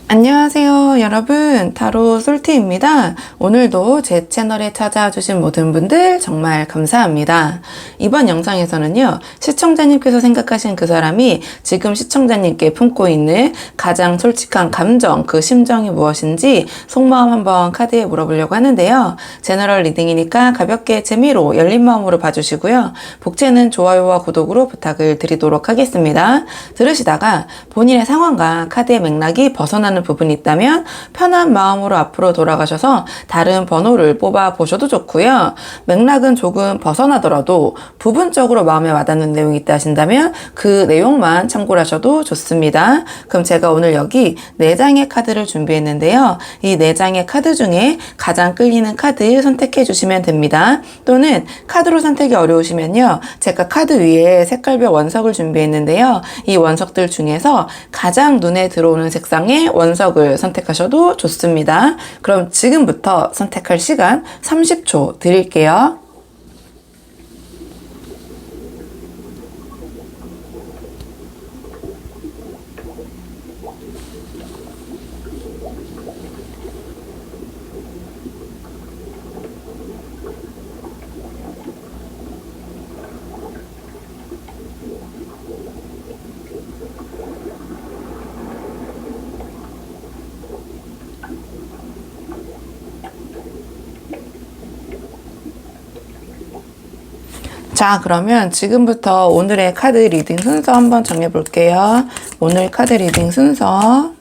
안녕하세요 여러분, 타로 솔티입니다. 오늘도 제 채널에 찾아주신 모든 분들 정말 감사합니다. 이번 영상에서는요, 시청자님께서 생각하신 그 사람이 지금 시청자님께 품고 있는 가장 솔직한 감정, 그 심정이 무엇인지 속마음 한번 카드에 물어보려고 하는데요. 제너럴 리딩이니까 가볍게 재미로 열린 마음으로 봐주시고요. 복채는 좋아요와 구독으로 부탁을 드리도록 하겠습니다. 들으시다가 본인의 상황과 카드의 맥락이 벗어나는 부분이 있다면 편한 마음으로 앞으로 돌아가셔서 다른 번호를 뽑아 보셔도 좋고요. 맥락은 조금 벗어나더라도 부분적으로 마음에 와닿는 내용이 있다 하신다면 그 내용만 참고를 하셔도 좋습니다. 그럼 제가 오늘 여기 4장의 카드를 준비했는데요. 이 4장의 카드 중에 가장 끌리는 카드 선택해 주시면 됩니다. 또는 카드로 선택이 어려우시면요, 제가 카드 위에 색깔별 원석을 준비했는데요. 이 원석들 중에서 가장 눈에 들어오는 색상의 원석을 선택하셔도 좋습니다. 그럼 지금부터 선택할 시간 30초 드릴게요. 자, 그러면 지금부터 오늘의 카드 리딩 순서 한번 정해 볼게요. 오늘 카드 리딩 순서.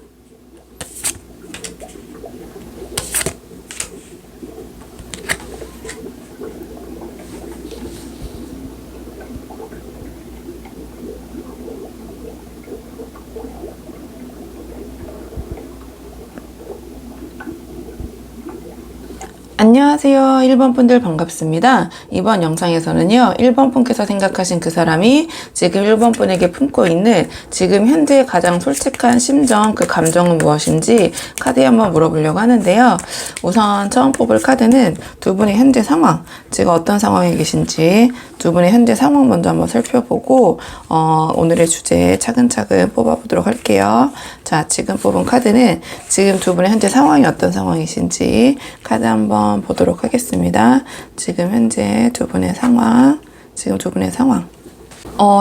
안녕하세요. 1번 분들 반갑습니다. 이번 영상에서는요, 1번 분께서 생각하신 그 사람이 지금 1번 분에게 품고 있는 지금 현재 가장 솔직한 심정, 그 감정은 무엇인지 카드에 한번 물어보려고 하는데요. 우선 처음 뽑을 카드는 두 분의 현재 상황, 지금 어떤 상황에 계신지 두 분의 현재 상황 먼저 한번 살펴보고 오늘의 주제 차근차근 뽑아보도록 할게요. 자, 지금 뽑은 카드는 지금 두 분의 현재 상황이 어떤 상황이신지 카드 한번 보도록 하겠습니다. 지금 현재 두 분의 상황, 지금 두 분의 상황.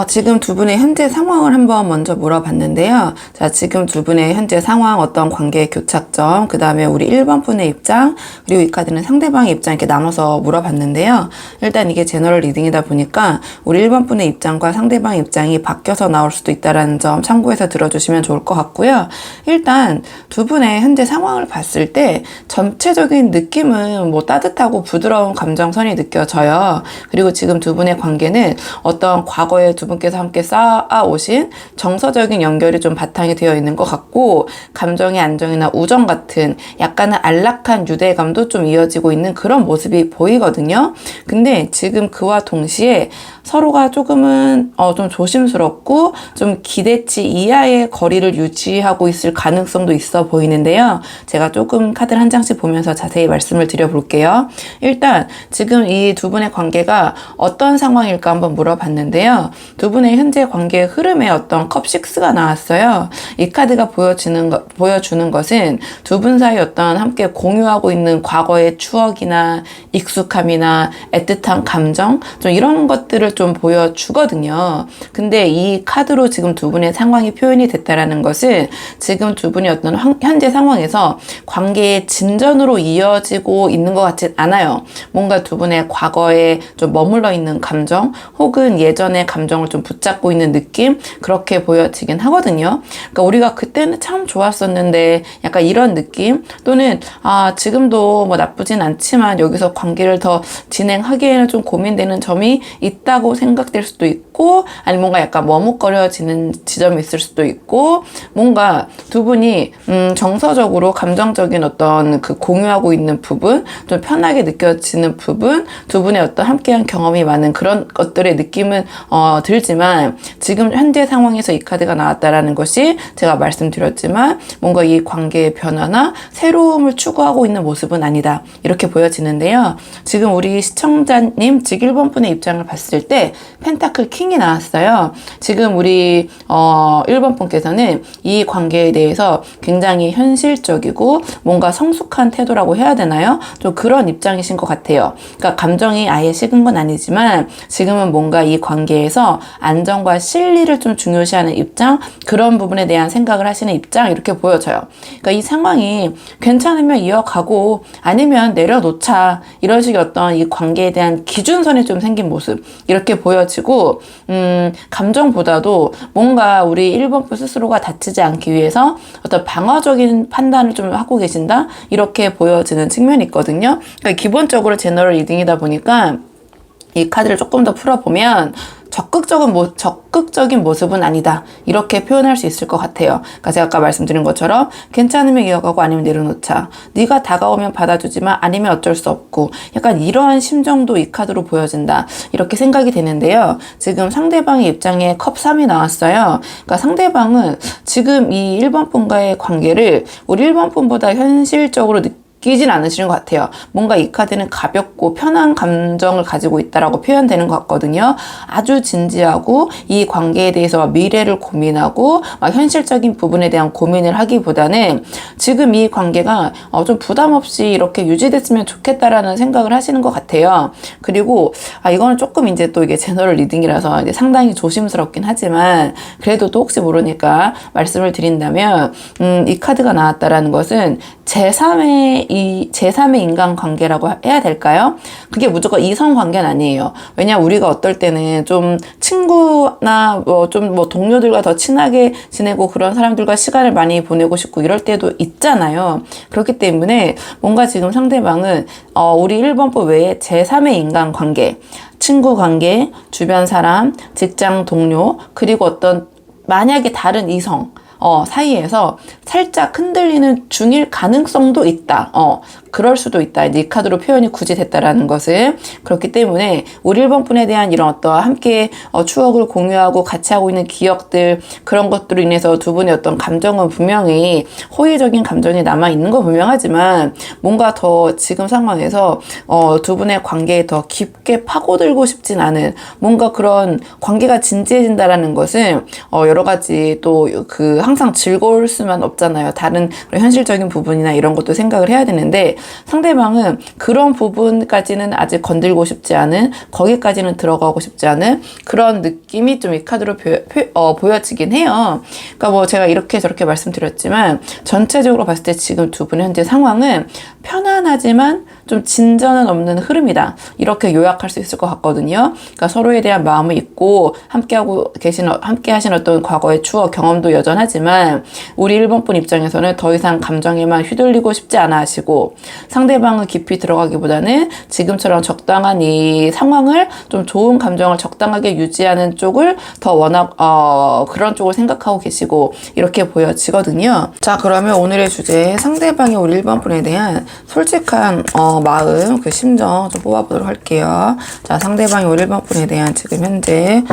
지금 두 분의 현재 상황을 한번 먼저 물어봤는데요. 자, 지금 두 분의 현재 상황, 어떤 관계의 교착점, 그 다음에 우리 1번 분의 입장, 그리고 이 카드는 상대방의 입장 이렇게 나눠서 물어봤는데요. 일단 이게 제너럴 리딩이다 보니까 우리 1번 분의 입장과 상대방의 입장이 바뀌어서 나올 수도 있다는 점 참고해서 들어주시면 좋을 것 같고요. 일단 두 분의 현재 상황을 봤을 때 전체적인 느낌은 뭐 따뜻하고 부드러운 감정선이 느껴져요. 그리고 지금 두 분의 관계는 어떤 과거에 두 분께서 함께 쌓아오신 정서적인 연결이 좀 바탕이 되어 있는 것 같고, 감정의 안정이나 우정 같은 약간은 안락한 유대감도 좀 이어지고 있는 그런 모습이 보이거든요. 근데 지금 그와 동시에 서로가 조금은 좀 조심스럽고 좀 기대치 이하의 거리를 유지하고 있을 가능성도 있어 보이는데요. 제가 조금 카드를 한 장씩 보면서 자세히 말씀을 드려볼게요. 일단 지금 이 두 분의 관계가 어떤 상황일까 한번 물어봤는데요. 두 분의 현재 관계의 흐름에 어떤 컵6가 나왔어요. 이 카드가 보여주는 것은 두 분 사이 어떤 함께 공유하고 있는 과거의 추억이나 익숙함이나 애틋한 감정, 좀 이런 것들을 좀 보여주거든요. 근데 이 카드로 지금 두 분의 상황이 표현이 됐다라는 것은 지금 두 분이 어떤 현재 상황에서 관계의 진전으로 이어지고 있는 것 같진 않아요. 뭔가 두 분의 과거에 좀 머물러 있는 감정, 혹은 예전의 감정을 좀 붙잡고 있는 느낌, 그렇게 보여지긴 하거든요. 그러니까 우리가 그때는 참 좋았었는데 약간 이런 느낌, 또는 지금도 뭐 나쁘진 않지만 여기서 관계를 더 진행하기에는 좀 고민되는 점이 있다고 생각될 수도 있고, 아니 뭔가 약간 머뭇거려지는 지점이 있을 수도 있고, 뭔가 두 분이 정서적으로 감정적인 어떤 그 공유하고 있는 부분, 좀 편하게 느껴지는 부분, 두 분의 어떤 함께한 경험이 많은 그런 것들의 느낌은 들지만, 지금 현재 상황에서 이 카드가 나왔다라는 것이 제가 말씀드렸지만 뭔가 이 관계의 변화나 새로움을 추구하고 있는 모습은 아니다, 이렇게 보여지는데요. 지금 우리 시청자님 즉 1번 분의 입장을 봤을 때 펜타클 킹이 나왔어요. 지금 우리 1번 분께서는 이 관계에 대해서 굉장히 굉장히 현실적이고 뭔가 성숙한 태도라고 해야 되나요? 좀 그런 입장이신 것 같아요. 그러니까 감정이 아예 식은 건 아니지만 지금은 뭔가 이 관계에서 안정과 실리를 좀 중요시하는 입장, 그런 부분에 대한 생각을 하시는 입장, 이렇게 보여져요. 그러니까 이 상황이 괜찮으면 이어가고 아니면 내려놓자, 이런 식의 어떤 이 관계에 대한 기준선이 좀 생긴 모습, 이렇게 보여지고 감정보다도 뭔가 우리 1번부 스스로가 다치지 않기 위해서 어떤 방어적인 판단을 좀 하고 계신다, 이렇게 보여지는 측면이 있거든요. 그러니까 기본적으로 제너럴 리딩이다 보니까 이 카드를 조금 더 풀어보면 적극적인 모습은 아니다, 이렇게 표현할 수 있을 것 같아요. 그러니까 제가 아까 말씀드린 것처럼 괜찮으면 이어가고 아니면 내려놓자, 네가 다가오면 받아주지만 아니면 어쩔 수 없고, 약간 이러한 심정도 이 카드로 보여진다, 이렇게 생각이 되는데요. 지금 상대방의 입장에 컵 3이 나왔어요. 그러니까 상대방은 지금 이 1번 분과의 관계를 우리 1번 분보다 현실적으로 느끼진 않으시는 것 같아요. 뭔가 이 카드는 가볍고 편한 감정을 가지고 있다라고 표현되는 것 같거든요. 아주 진지하고 이 관계에 대해서 미래를 고민하고 막 현실적인 부분에 대한 고민을 하기보다는 지금 이 관계가 좀 부담 없이 이렇게 유지됐으면 좋겠다라는 생각을 하시는 것 같아요. 그리고 이거는 조금 이제 또 이게 제너럴 리딩이라서 이제 상당히 조심스럽긴 하지만 그래도 또 혹시 모르니까 말씀을 드린다면 이 카드가 나왔다라는 것은 제3의 인간관계라고 해야 될까요? 그게 무조건 이성관계는 아니에요. 왜냐, 우리가 어떨 때는 좀 친구나 좀 동료들과 더 친하게 지내고 그런 사람들과 시간을 많이 보내고 싶고 이럴 때도 있잖아요. 그렇기 때문에 뭔가 지금 상대방은 우리 1번법 외에 제3의 인간관계, 친구관계, 주변 사람, 직장 동료, 그리고 어떤 만약에 다른 이성 사이에서 살짝 흔들리는 중일 가능성도 있다. 그럴 수도 있다. 이 카드로 표현이 굳이 됐다라는 것은. 그렇기 때문에 우리 1번 분에 대한 이런 어떤 함께 추억을 공유하고 같이 하고 있는 기억들, 그런 것들로 인해서 두 분의 어떤 감정은 분명히 호의적인 감정이 남아있는 건 분명하지만 뭔가 더 지금 상황에서 두 분의 관계에 더 깊게 파고들고 싶진 않은, 뭔가 그런 관계가 진지해진다라는 것은 여러 가지 또 항상 즐거울 수만 없잖아요. 다른 현실적인 부분이나 이런 것도 생각을 해야 되는데 상대방은 그런 부분까지는 아직 건들고 싶지 않은, 거기까지는 들어가고 싶지 않은 그런 느낌이 좀 이 카드로 보여지긴 해요. 그러니까 제가 이렇게 저렇게 말씀드렸지만 전체적으로 봤을 때 지금 두 분의 현재 상황은 편안하지만 좀 진전은 없는 흐름이다, 이렇게 요약할 수 있을 것 같거든요. 그러니까 서로에 대한 마음을 잊고 함께 하신 어떤 과거의 추억, 경험도 여전하지만 우리 1번 분 입장에서는 더 이상 감정에만 휘둘리고 싶지 않아 하시고, 상대방은 깊이 들어가기보다는 지금처럼 적당한 이 상황을, 좀 좋은 감정을 적당하게 유지하는 쪽을 더 그런 쪽을 생각하고 계시고, 이렇게 보여지거든요. 자, 그러면 오늘의 주제, 상대방이 우리 1번 분에 대한 솔직한 마음, 그 심정 좀 뽑아보도록 할게요. 자, 상대방이 우리 1번 분에 대한 지금 현재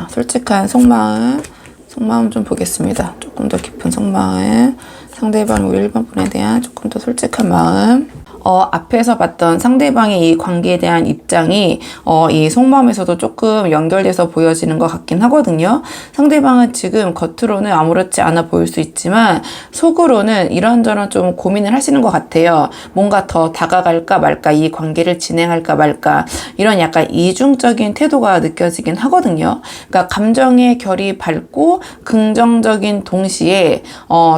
솔직한 속마음 좀 보겠습니다. 조금 더 깊은 속마음, 상대방 우리 1번 분에 대한 조금 더 솔직한 마음. 앞에서 봤던 상대방의 이 관계에 대한 입장이 이 속마음에서도 조금 연결돼서 보여지는 것 같긴 하거든요. 상대방은 지금 겉으로는 아무렇지 않아 보일 수 있지만 속으로는 이런저런 좀 고민을 하시는 것 같아요. 뭔가 더 다가갈까 말까, 이 관계를 진행할까 말까, 이런 약간 이중적인 태도가 느껴지긴 하거든요. 그러니까 감정의 결이 밝고 긍정적인 동시에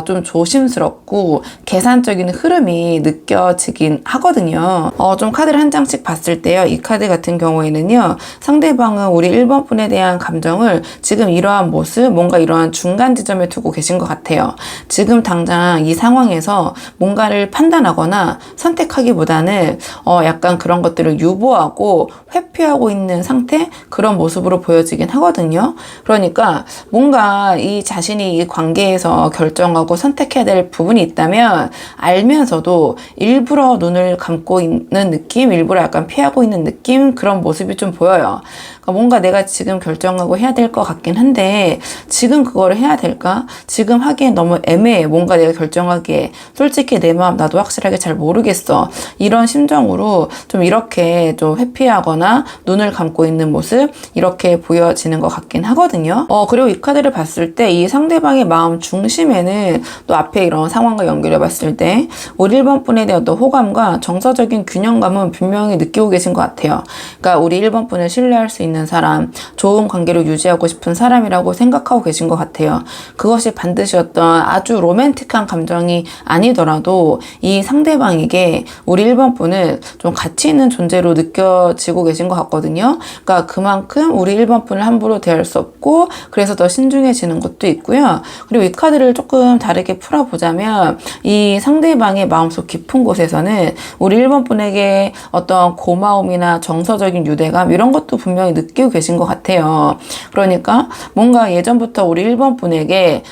좀 조심스럽고 계산적인 흐름이 느껴지긴 하거든요. 좀 카드를 한 장씩 봤을 때요, 이 카드 같은 경우에는요, 상대방은 우리 1번 분에 대한 감정을 지금 이러한 모습, 뭔가 이러한 중간 지점에 두고 계신 것 같아요. 지금 당장 이 상황에서 뭔가를 판단하거나 선택하기보다는 약간 그런 것들을 유보하고 회피하고 있는 상태, 그런 모습으로 보여지긴 하거든요. 그러니까 뭔가 이 자신이 이 관계에서 결정하고 선택해야 될 부분이 있다면 알면서도 일부러 눈을 감고 있는 느낌, 일부러 약간 피하고 있는 느낌, 그런 모습이 좀 보여요. 그러니까 뭔가 내가 지금 결정하고 해야 될 것 같긴 한데 지금 그거를 해야 될까? 지금 하기엔 너무 애매해. 뭔가 내가 결정하기에 솔직히 내 마음 나도 확실하게 잘 모르겠어. 이런 심정으로 좀 이렇게 좀 회피하거나 눈을 감고 있는 모습 이렇게 보여지는 것 같긴 하거든요. 그리고 이 카드를 봤을 때 이 상대방의 마음 중심에는 또 앞에 이런 상황과 연결해 봤을 때 우리 1번 분에 대한 어떤 호감과 정서적인 균형감은 분명히 느끼고 계신 것 같아요. 그러니까 우리 1번 분을 신뢰할 수 있는 사람, 좋은 관계를 유지하고 싶은 사람이라고 생각하고 계신 것 같아요. 그것이 반드시 어떤 아주 로맨틱한 감정이 아니더라도 이 상대방에게 우리 1번 분은 좀 가치 있는 존재로 느껴지고 계신 것 같거든요. 그러니까 그만큼 우리 1번 분을 함부로 대할 수 없고 그래서 더 신중해지는 것도 있고요. 그리고 이 카드를 조금 다르게 풀어보자면 이 상대방의 마음속 깊은 곳에서는 우리 1번 분에게 어떤 고마움이나 정서적인 유대감 이런 것도 분명히 느끼고 계신 것 같아요. 그러니까 뭔가 예전부터 우리 1번 분에게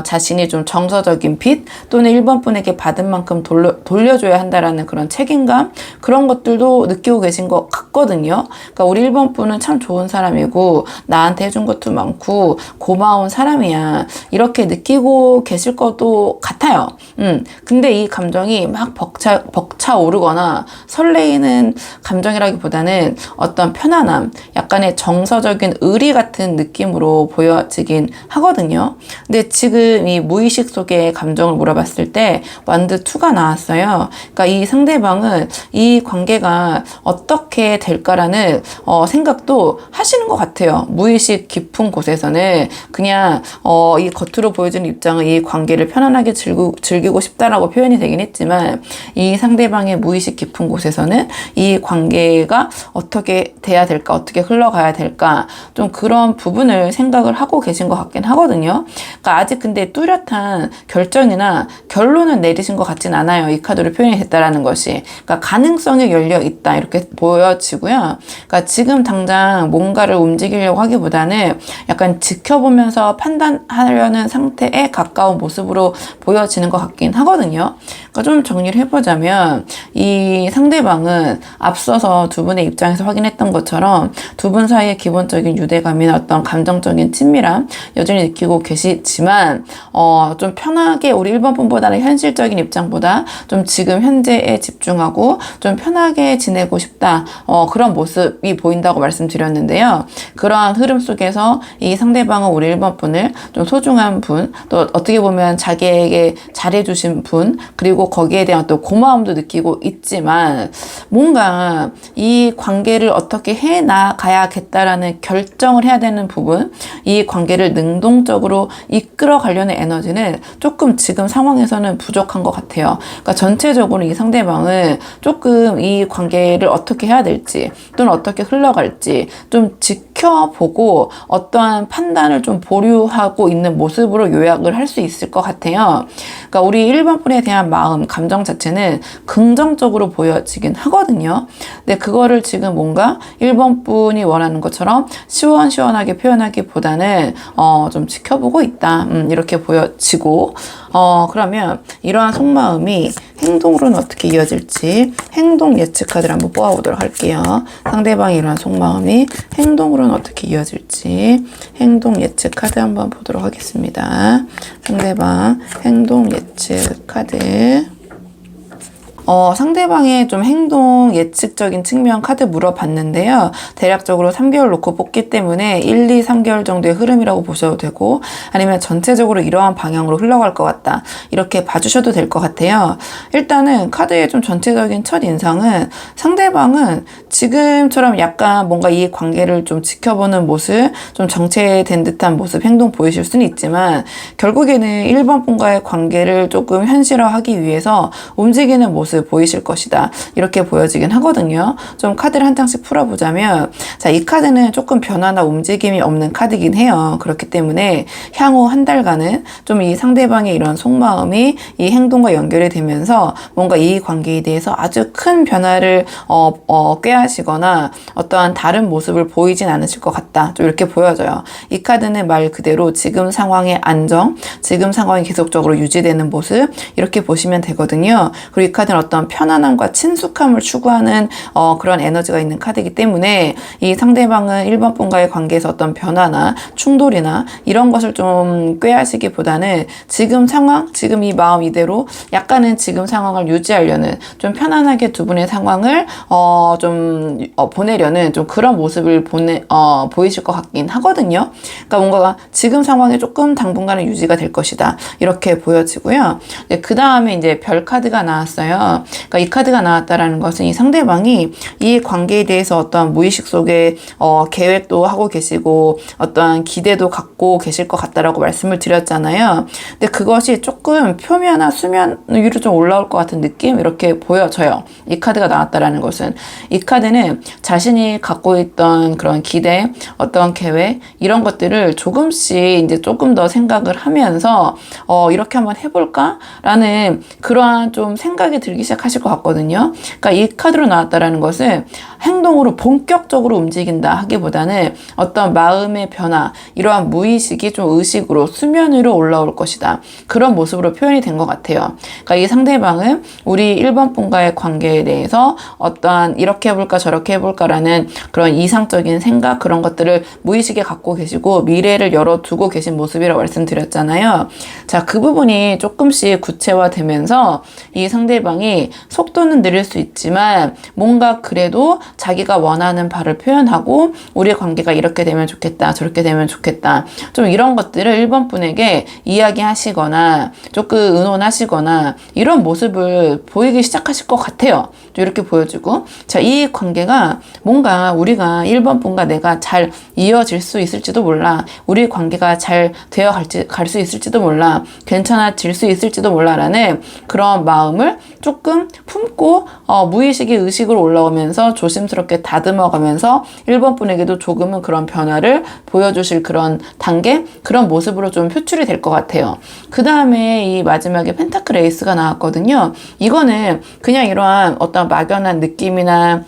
자신이 좀 정서적인 빚 또는 1번 분에게 받은 만큼 돌려줘야 한다라는 그런 책임감 그런 것들도 느끼고 계신 것 같거든요. 그러니까 우리 1번 분은 참 좋은 사람이고 나한테 해준 것도 많고 고마운 사람이야 이렇게 느끼고 계실 것도 같아요. 근데 이 감정이 막 벅차오르거나 설레이는 감정이라기보다는 어떤 편안함, 약간의 정서적인 의리 같은 느낌으로 보여지긴 하거든요. 근데 지금 이 무의식 속의 감정을 물어봤을 때 완드 2가 나왔어요. 그러니까 이 상대방은 이 관계가 어떻게 될까라는 생각도 하시는 것 같아요. 무의식 깊은 곳에서는 그냥 이 겉으로 보여주는 입장은 이 관계를 편안하게 즐기고 싶다라고 표현이 되긴 했지만 이 상대방의 무의식 깊은 곳에서는 이 관계가 어떻게 돼야 될까, 어떻게 흘러가야 될까 좀 그런 부분을 생각을 하고 계신 것 같긴 하거든요. 그러니까 아직 근데 뚜렷한 결정이나 결론을 내리신 것 같진 않아요. 이 카드로 표현이 됐다라는 것이. 그러니까 가능성이 열려 있다 이렇게 보여지고요. 그러니까 지금 당장 뭔가를 움직이려고 하기보다는 약간 지켜보면서 판단하려는 상태에 가까운 모습으로 보여지는 것 같긴 하거든요. 그러니까 좀 정리를 해보자면 이 상대방은 앞서서 두 분의 입장에서 확인했던 것처럼 두 분 사이의 기본적인 유대감이나 어떤 감정적인 친밀함 여전히 느끼고 계시지만 좀 편하게 우리 1번 분보다는 현실적인 입장보다 좀 지금 현재에 집중하고 좀 편하게 지내고 싶다 그런 모습이 보인다고 말씀드렸는데요. 그러한 흐름 속에서 이 상대방은 우리 1번 분을 좀 소중한 분, 또 어떻게 보면 자기에게 잘해주신 분, 그리고 거기에 대한 또 고마움도 느끼고 있지만 뭔가 이 관계를 어떻게 해나가야겠다라는 결정을 해야 되는 부분, 이 관계를 능동적으로 이끌어 가려는 에너지는 조금 지금 상황에서는 부족한 것 같아요. 그러니까 전체적으로 이 상대방은 조금 이 관계를 어떻게 해야 될지 또는 어떻게 흘러갈지 좀 지켜보고 어떠한 판단을 좀 보류하고 있는 모습으로 요약을 할 수 있을 것 같아요. 그러니까 우리 1번 분에 대한 마음, 감정 자체는 긍정적으로 보여지긴 하거든요. 근데 그거를 지금 뭔가 1번 분이 원하는 것처럼 시원시원하게 표현하기보다는 좀 지켜보고 있다. 이렇게 보여지고 그러면 이러한 속마음이 행동으로는 어떻게 이어질지 행동 예측 카드를 한번 뽑아보도록 할게요. 상대방의 이러한 속마음이 행동으로는 어떻게 이어질지 행동 예측 카드 한번 보도록 하겠습니다. 상대방 행동 예측 카드. 상대방의 좀 행동 예측적인 측면 카드 물어봤는데요. 대략적으로 3개월 놓고 뽑기 때문에 1, 2, 3개월 정도의 흐름이라고 보셔도 되고 아니면 전체적으로 이러한 방향으로 흘러갈 것 같다. 이렇게 봐주셔도 될 것 같아요. 일단은 카드의 좀 전체적인 첫 인상은 상대방은 지금처럼 약간 뭔가 이 관계를 좀 지켜보는 모습, 좀 정체된 듯한 모습, 행동 보이실 수는 있지만 결국에는 1번 분과의 관계를 조금 현실화하기 위해서 움직이는 모습 보이실 것이다. 이렇게 보여지긴 하거든요. 좀 카드를 한 장씩 풀어보자면 자, 이 카드는 조금 변화나 움직임이 없는 카드긴 해요. 그렇기 때문에 향후 한 달간은 좀 이 상대방의 이런 속마음이 이 행동과 연결이 되면서 뭔가 이 관계에 대해서 아주 큰 변화를 꾀하시거나 어떠한 다른 모습을 보이진 않으실 것 같다. 좀 이렇게 보여져요. 이 카드는 말 그대로 지금 상황의 안정, 지금 상황이 계속적으로 유지되는 모습 이렇게 보시면 되거든요. 그리고 이 카드는 어떤 편안함과 친숙함을 추구하는 그런 에너지가 있는 카드이기 때문에 이 상대방은 1번 분과의 관계에서 어떤 변화나 충돌이나 이런 것을 좀 꾀하시기보다는 지금 상황, 지금 이 마음 이대로 약간은 지금 상황을 유지하려는, 좀 편안하게 두 분의 상황을 보내려는 좀 그런 모습을 보이실 것 같긴 하거든요. 그러니까 뭔가가 지금 상황이 조금 당분간은 유지가 될 것이다, 이렇게 보여지고요. 그 다음에 이제 별 카드가 나왔어요. 그러니까 이 카드가 나왔다라는 것은 이 상대방이 이 관계에 대해서 어떤 무의식 속에 계획도 하고 계시고 어떠한 기대도 갖고 계실 것 같다라고 말씀을 드렸잖아요. 근데 그것이 조금 표면이나 수면 위로 좀 올라올 것 같은 느낌, 이렇게 보여져요. 이 카드가 나왔다라는 것은, 이 카드는 자신이 갖고 있던 그런 기대, 어떤 계획, 이런 것들을 조금씩 이제 조금 더 생각을 하면서 이렇게 한번 해볼까라는 그러한 좀 생각이 들기 시작하실 것 같거든요. 그러니까 이 카드로 나왔다라는 것은 행동으로 본격적으로 움직인다 하기보다는 어떤 마음의 변화, 이러한 무의식이 좀 의식으로 수면 위로 올라올 것이다, 그런 모습으로 표현이 된 것 같아요. 그러니까 이 상대방은 우리 1번 분과의 관계에 대해서 어떠한 이렇게 해볼까 저렇게 해볼까라는 그런 이상적인 생각, 그런 것들을 무의식에 갖고 계시고 미래를 열어두고 계신 모습이라고 말씀드렸잖아요. 자, 그 부분이 조금씩 구체화되면서 이 상대방이 속도는 느릴 수 있지만 뭔가 그래도 자기가 원하는 바를 표현하고 우리의 관계가 이렇게 되면 좋겠다, 저렇게 되면 좋겠다, 좀 이런 것들을 1번 분에게 이야기하시거나 조금 의논하시거나 이런 모습을 보이기 시작하실 것 같아요. 이렇게 보여주고, 자, 이 관계가 뭔가 우리가 1번 분과 내가 잘 이어질 수 있을지도 몰라, 우리 관계가 잘 되어 갈 수 있을지도 몰라, 괜찮아질 수 있을지도 몰라라는 그런 마음을 조금 품고 무의식이 의식으로 올라오면서 조심스럽게 다듬어가면서 1번 분에게도 조금은 그런 변화를 보여주실 그런 단계, 그런 모습으로 좀 표출이 될 것 같아요. 그 다음에 이 마지막에 펜타클 에이스가 나왔거든요. 이거는 그냥 이러한 어떤 막연한 느낌이나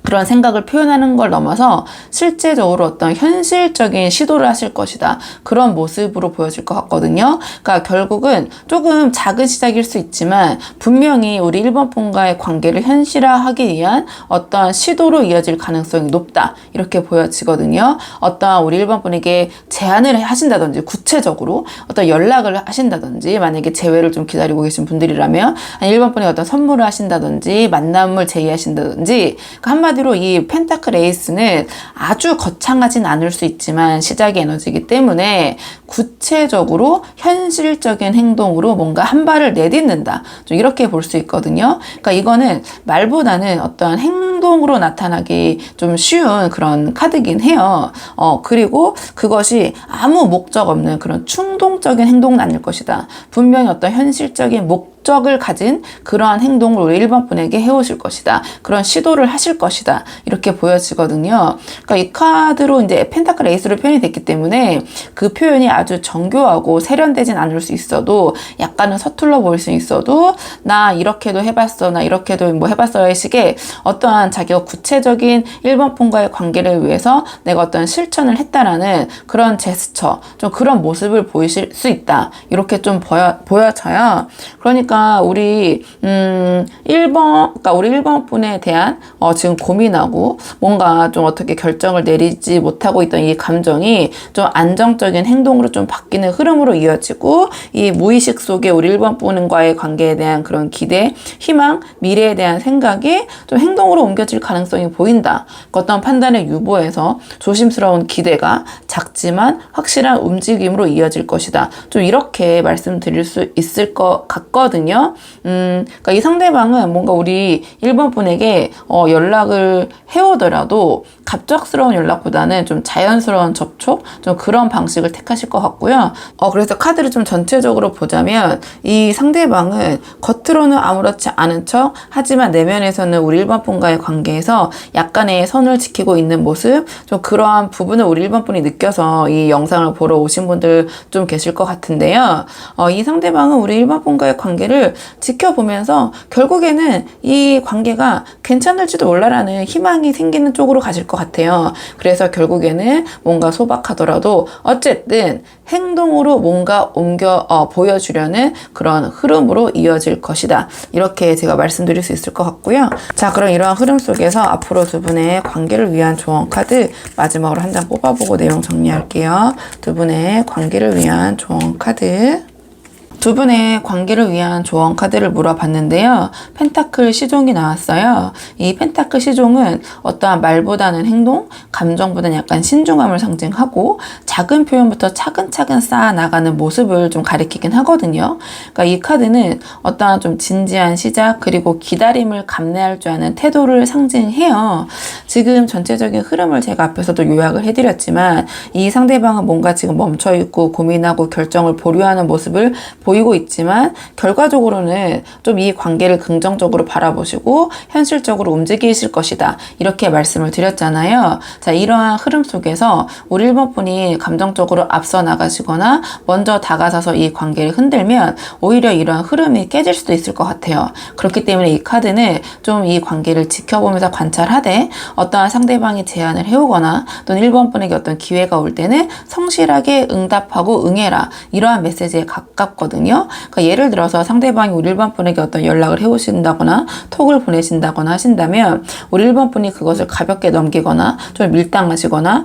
그런 생각을 표현하는 걸 넘어서 실제적으로 어떤 현실적인 시도를 하실 것이다, 그런 모습으로 보여질 것 같거든요. 그러니까 결국은 조금 작은 시작일 수 있지만 분명히 우리 1번 분과의 관계를 현실화하기 위한 어떤 시도로 이어질 가능성이 높다, 이렇게 보여지거든요. 어떤 우리 1번 분에게 제안을 하신다든지, 구체적으로 어떤 연락을 하신다든지, 만약에 재회를 좀 기다리고 계신 분들이라면 1번 분이 어떤 선물을 하신다든지, 만남을 제의하신다든지, 그러니까 한마디로 이 펜타클 에이스는 아주 거창하진 않을 수 있지만 시작의 에너지이기 때문에 구체적으로 현실적인 행동으로 뭔가 한 발을 내딛는다, 좀 이렇게 볼 수 있거든요. 그러니까 이거는 말보다는 어떤 행동으로 나타나기 좀 쉬운 그런 카드긴 해요. 그리고 그것이 아무 목적 없는 그런 충동적인 행동은 아닐 것이다. 분명히 어떤 현실적인 목적을 가진 그러한 행동을 우리 1번 분에게 해오실 것이다, 그런 시도를 하실 것이다, 이렇게 보여지거든요. 그러니까 이 카드로 이제 펜타클 에이스로 표현이 됐기 때문에 그 표현이 아주 정교하고 세련되진 않을 수 있어도, 약간은 서툴러 보일 수 있어도, 나 이렇게도 해봤어, 나 이렇게도 뭐 해봤어의 식의 어떠한 자기가 구체적인 1번 분과의 관계를 위해서 내가 어떤 실천을 했다라는 그런 제스처, 좀 그런 모습을 보이실 수 있다, 이렇게 좀 보여져요. 그러니까 우리 1번 분에 대한 지금 고민하고 뭔가 좀 어떻게 결정을 내리지 못하고 있던 이 감정이 좀 안정적인 행동으로 좀 바뀌는 흐름으로 이어지고, 이 무의식 속에 우리 1번 분과의 관계에 대한 그런 기대, 희망, 미래에 대한 생각이 좀 행동으로 옮겨질 가능성이 보인다. 어떤 판단을 유보해서 조심스러운 기대가 작지만 확실한 움직임으로 이어질 것이다, 좀 이렇게 말씀드릴 수 있을 것 같거든요. 그러니까 이 상대방은 뭔가 우리 1번 분에게 연락을 해오더라도 갑작스러운 연락보다는 좀 자연스러운 접촉, 좀 그런 방식을 택하실 것 같고요. 그래서 카드를 좀 전체적으로 보자면 이 상대방은 겉으로는 아무렇지 않은 척 하지만 내면에서는 우리 1번 분과의 관계에서 약간의 선을 지키고 있는 모습, 좀 그러한 부분을 우리 1번 분이 느껴서 이 영상을 보러 오신 분들 좀 계실 것 같은데요. 이 상대방은 우리 1번 분과의 관계를 모습들을 지켜보면서 결국에는 이 관계가 괜찮을지도 몰라라는 희망이 생기는 쪽으로 가실 것 같아요. 그래서 결국에는 뭔가 소박하더라도 어쨌든 행동으로 뭔가 보여주려는 그런 흐름으로 이어질 것이다. 이렇게 제가 말씀드릴 수 있을 것 같고요. 자, 그럼 이러한 흐름 속에서 앞으로 두 분의 관계를 위한 조언 카드 마지막으로 한 장 뽑아보고 내용 정리할게요. 두 분의 관계를 위한 조언 카드. 두 분의 관계를 위한 조언 카드를 물어봤는데요. 펜타클 시종이 나왔어요. 이 펜타클 시종은 어떠한 말보다는 행동, 감정보다는 약간 신중함을 상징하고 작은 표현부터 차근차근 쌓아나가는 모습을 좀 가리키긴 하거든요. 그러니까 이 카드는 어떠한 좀 진지한 시작 그리고 기다림을 감내할 줄 아는 태도를 상징해요. 지금 전체적인 흐름을 제가 앞에서도 요약을 해드렸지만 이 상대방은 뭔가 지금 멈춰있고 고민하고 결정을 보류하는 모습을 보이고 있지만 결과적으로는 좀 이 관계를 긍정적으로 바라보시고 현실적으로 움직이실 것이다. 이렇게 말씀을 드렸잖아요. 자, 이러한 흐름 속에서 우리 1번 분이 감정적으로 앞서 나가시거나 먼저 다가서서 이 관계를 흔들면 오히려 이러한 흐름이 깨질 수도 있을 것 같아요. 그렇기 때문에 이 카드는 좀 이 관계를 지켜보면서 관찰하되 어떠한 상대방이 제안을 해오거나 또는 1번 분에게 어떤 기회가 올 때는 성실하게 응답하고 응해라. 이러한 메시지에 가깝거든요. 그러니까 예를 들어서 상대방이 우리 1번 분에게 어떤 연락을 해오신다거나 톡을 보내신다거나 하신다면 우리 1번 분이 그것을 가볍게 넘기거나 좀 밀당하시거나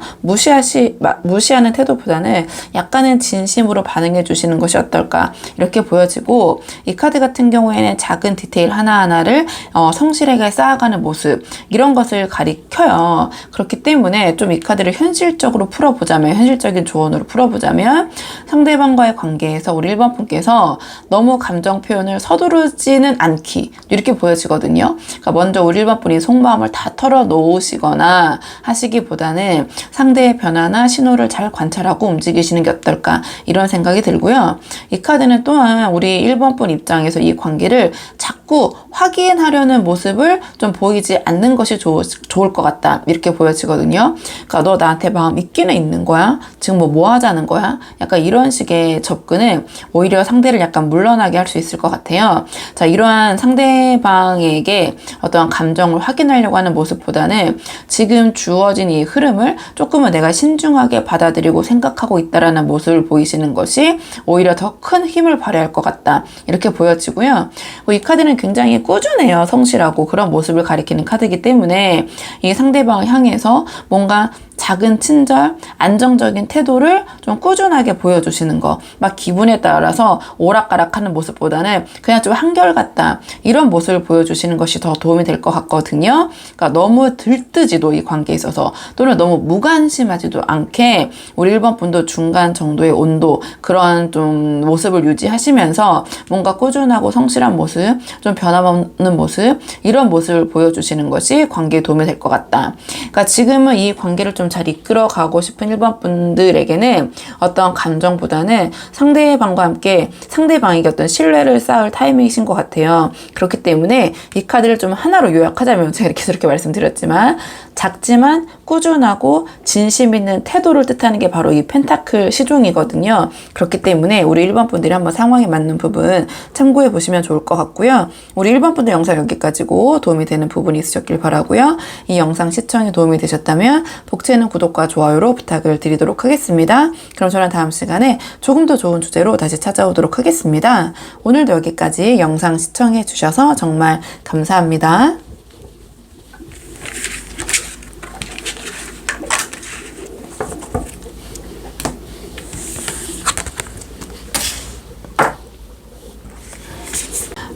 무시하는 태도보다는 약간은 진심으로 반응해 주시는 것이 어떨까 이렇게 보여지고 이 카드 같은 경우에는 작은 디테일 하나하나를 성실하게 쌓아가는 모습 이런 것을 가리켜요. 그렇기 때문에 좀 이 카드를 현실적으로 풀어보자면 현실적인 조언으로 풀어보자면 상대방과의 관계에서 우리 1번 분께서 너무 감정 표현을 서두르지는 않기 이렇게 보여지거든요. 그러니까 먼저 우리 1번 분이 속마음을 다 털어놓으시거나 하시기보다는 상대의 변화나 신호를 잘 관찰하고 움직이시는 게 어떨까 이런 생각이 들고요. 이 카드는 또한 우리 1번 분 입장에서 이 관계를 자꾸 확인하려는 모습을 좀 보이지 않는 것이 좋을 것 같다 이렇게 보여지거든요. 그러니까 너 나한테 마음 있기는 있는 거야? 지금 뭐 하자는 거야? 약간 이런 식의 접근은 오히려 상대를 약간 물러나게 할 수 있을 것 같아요. 자, 이러한 상대방에게 어떤 감정을 확인하려고 하는 모습보다는 지금 주어진 이 흐름을 조금은 내가 신중하게 받아들이고 생각하고 있다라는 모습을 보이시는 것이 오히려 더 큰 힘을 발휘할 것 같다. 이렇게 보여지고요. 이 카드는 굉장히 꾸준해요. 성실하고 그런 모습을 가리키는 카드이기 때문에 이 상대방을 향해서 뭔가 작은 친절, 안정적인 태도를 좀 꾸준하게 보여주시는 거. 막 기분에 따라서 오락가락하는 모습보다는 그냥 좀 한결같다. 이런 모습을 보여주시는 것이 더 도움이 될 것 같거든요. 그러니까 너무 들뜨지도 이 관계에 있어서 또는 너무 무관심하지도 않게 우리 1번 분도 중간 정도의 온도 그런 좀 모습을 유지하시면서 뭔가 꾸준하고 성실한 모습, 좀 변함없는 모습 이런 모습을 보여주시는 것이 관계에 도움이 될 것 같다. 그러니까 지금은 이 관계를 좀 잘 이끌어가고 싶은 1번 분들에게는 어떤 감정보다는 상대방과 함께 상대방에게 어떤 신뢰를 쌓을 타이밍이신 것 같아요. 그렇기 때문에 이 카드를 좀 하나로 요약하자면 제가 이렇게 저렇게 말씀드렸지만 작지만 꾸준하고 진심 있는 태도를 뜻하는 게 바로 이 펜타클 시종이거든요. 그렇기 때문에 우리 1번 분들이 한번 상황에 맞는 부분 참고해 보시면 좋을 것 같고요. 우리 1번 분들 영상 여기까지고 도움이 되는 부분이 있으셨길 바라고요. 이 영상 시청에 도움이 되셨다면 복채는 구독과 좋아요로 부탁을 드리도록 하겠습니다. 그럼 저는 다음 시간에 조금 더 좋은 주제로 다시 찾아오도록 하겠습니다. 오늘도 여기까지 영상 시청해 주셔서 정말 감사합니다.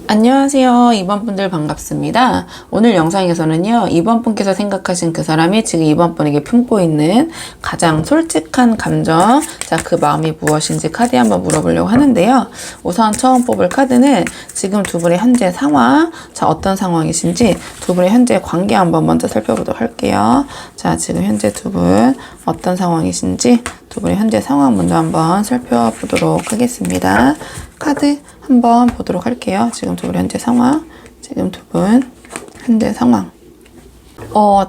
안녕하세요. 2번 분들 반갑습니다. 오늘 영상에서는요. 2번 분께서 생각하신 그 사람이 지금 2번 분에게 품고 있는 가장 솔직한 감정, 자, 그 마음이 무엇인지 카드에 한번 물어보려고 하는데요. 우선 처음 뽑을 카드는 지금 두 분의 현재 상황, 자, 어떤 상황이신지 두 분의 현재 관계 한번 먼저 살펴보도록 할게요. 자, 지금 현재 두 분 어떤 상황이신지 두 분의 현재 상황 먼저 한번 살펴보도록 하겠습니다. 카드 한번 보도록 할게요. 지금 두 분 현재 상황, 지금 두 분 현재 상황.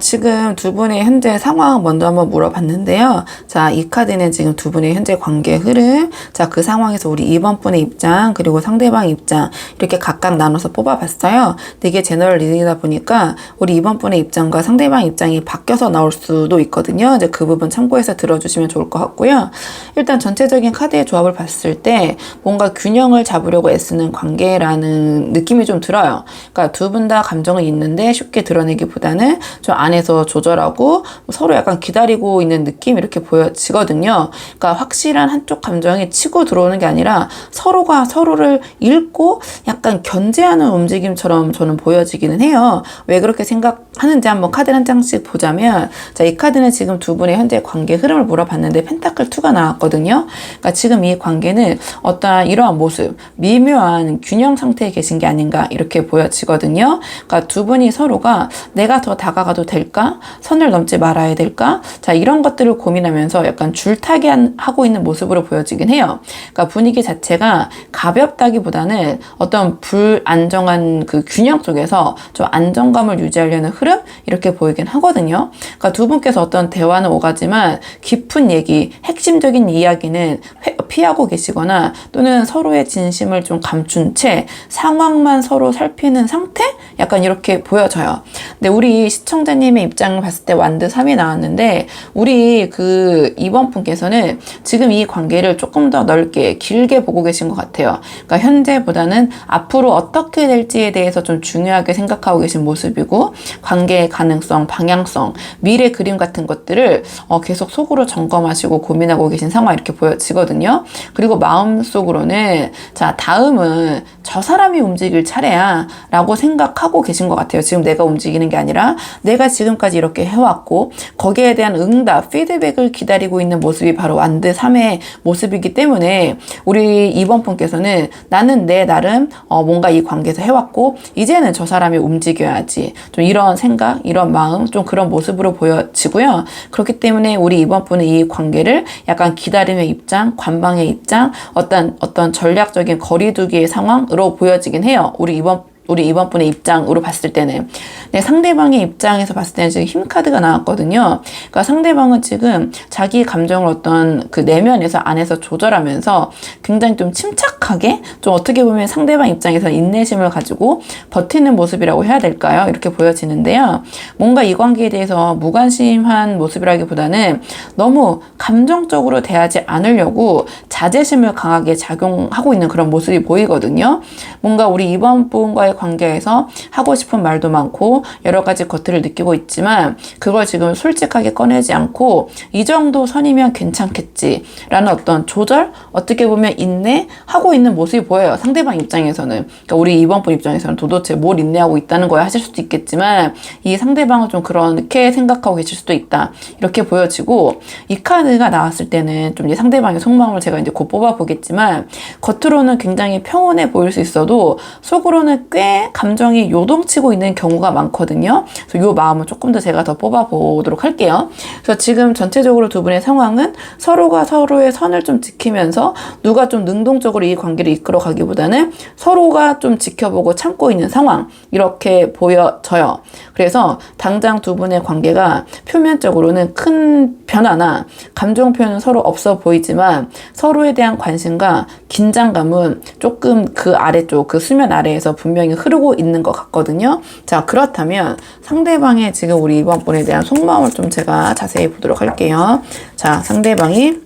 지금 두 분의 현재 상황 먼저 한번 물어봤는데요. 자, 이 카드는 지금 두 분의 현재 관계 흐름, 자, 그 상황에서 우리 2번 분의 입장, 그리고 상대방 입장, 이렇게 각각 나눠서 뽑아봤어요. 근데 이게 제너럴 리딩이다 보니까 우리 2번 분의 입장과 상대방 입장이 바뀌어서 나올 수도 있거든요. 이제 그 부분 참고해서 들어주시면 좋을 것 같고요. 일단 전체적인 카드의 조합을 봤을 때 뭔가 균형을 잡으려고 애쓰는 관계라는 느낌이 좀 들어요. 그러니까 두 분 다 감정은 있는데 쉽게 드러내기보다는 좀 안에서 조절하고 서로 약간 기다리고 있는 느낌 이렇게 보여지거든요. 그러니까 확실한 한쪽 감정이 치고 들어오는 게 아니라 서로가 서로를 읽고 약간 견제하는 움직임처럼 저는 보여지기는 해요. 왜 그렇게 생각하는지 한번 카드 한 장씩 보자면, 자, 이 카드는 지금 두 분의 현재 관계 흐름을 물어봤는데 펜타클 2가 나왔거든요. 그러니까 지금 이 관계는 어떠한 이러한 모습, 미묘한 균형 상태에 계신 게 아닌가 이렇게 보여지거든요. 그러니까 두 분이 서로가 내가 더 다가가도 될까? 선을 넘지 말아야 될까? 자, 이런 것들을 고민하면서 약간 줄타기 하고 있는 모습으로 보여지긴 해요. 그러니까 분위기 자체가 가볍다기보다는 어떤 불안정한 그 균형 속에서 좀 안정감을 유지하려는 흐름? 이렇게 보이긴 하거든요. 그러니까 두 분께서 어떤 대화는 오가지만 깊은 얘기, 핵심적인 이야기는 피하고 계시거나 또는 서로의 진심을 좀 감춘 채 상황만 서로 살피는 상태? 약간 이렇게 보여져요. 근데 우리 시청자님의 입장을 봤을 때 완드 3이 나왔는데 우리 그 2번 분께서는 지금 이 관계를 조금 더 넓게 길게 보고 계신 것 같아요. 그러니까 현재보다는 앞으로 어떻게 될지에 대해서 좀 중요하게 생각하고 계신 모습이고 관계의 가능성, 방향성, 미래 그림 같은 것들을 계속 속으로 점검하시고 고민하고 계신 상황 이렇게 보여지거든요. 그리고 마음속으로는 자, 다음은 저 사람이 움직일 차례야 라고 생각하고 계신 것 같아요. 지금 내가 움직이는 게 아니라 내가 지금까지 이렇게 해왔고 거기에 대한 응답, 피드백을 기다리고 있는 모습이 바로 완드 3의 모습이기 때문에 우리 2번 분께서는 나는 내 나름 뭔가 이 관계에서 해왔고 이제는 저 사람이 움직여야지, 좀 이런 생각, 이런 마음, 좀 그런 모습으로 보여지고요. 그렇기 때문에 우리 2번 분은 이 관계를 약간 기다림의 입장, 관방의 입장, 어떤 전략적인 거리두기의 상황으로 보여지긴 해요. 우리 2번 분의 입장으로 봤을 때는. 네, 상대방의 입장에서 봤을 때는 지금 힘 카드가 나왔거든요. 그러니까 상대방은 지금 자기 감정을 어떤 그 내면에서 안에서 조절하면서 굉장히 좀 침착하게, 좀 어떻게 보면 상대방 입장에서 인내심을 가지고 버티는 모습이라고 해야 될까요? 이렇게 보여지는데요. 뭔가 이 관계에 대해서 무관심한 모습이라기보다는 너무 감정적으로 대하지 않으려고 자제심을 강하게 작용하고 있는 그런 모습이 보이거든요. 뭔가 우리 2번 분과의 관계에서 하고 싶은 말도 많고 여러 가지 것들을 느끼고 있지만 그걸 지금 솔직하게 꺼내지 않고 이 정도 선이면 괜찮겠지 라는 어떤 조절, 어떻게 보면 인내하고 있는 모습이 보여요. 상대방 입장에서는. 그러니까 우리 2번 분 입장에서는 도대체 뭘 인내하고 있다는 거야 하실 수도 있겠지만 이 상대방은 좀 그렇게 생각하고 계실 수도 있다 이렇게 보여지고, 이 카드가 나왔을 때는 좀 이 상대방의 속마음을 제가 이제 곧 뽑아 보겠지만 겉으로는 굉장히 평온해 보일 수 있어도 속으로는 꽤 감정이 요동치고 있는 경우가 많거든요. 그래서 이 마음을 조금 더 제가 더 뽑아보도록 할게요. 그래서 지금 전체적으로 두 분의 상황은 서로가 서로의 선을 좀 지키면서 누가 좀 능동적으로 이 관계를 이끌어 가기보다는 서로가 좀 지켜보고 참고 있는 상황 이렇게 보여져요. 그래서 당장 두 분의 관계가 표면적으로는 큰 변화나 감정 표현은 서로 없어 보이지만 서로에 대한 관심과 긴장감은 조금 그 아래쪽, 그 수면 아래에서 분명히 흐르고 있는 것 같거든요. 자, 그렇다면 상대방의 지금 우리 2번 분에 대한 속마음을 좀 제가 자세히 보도록 할게요. 자, 상대방이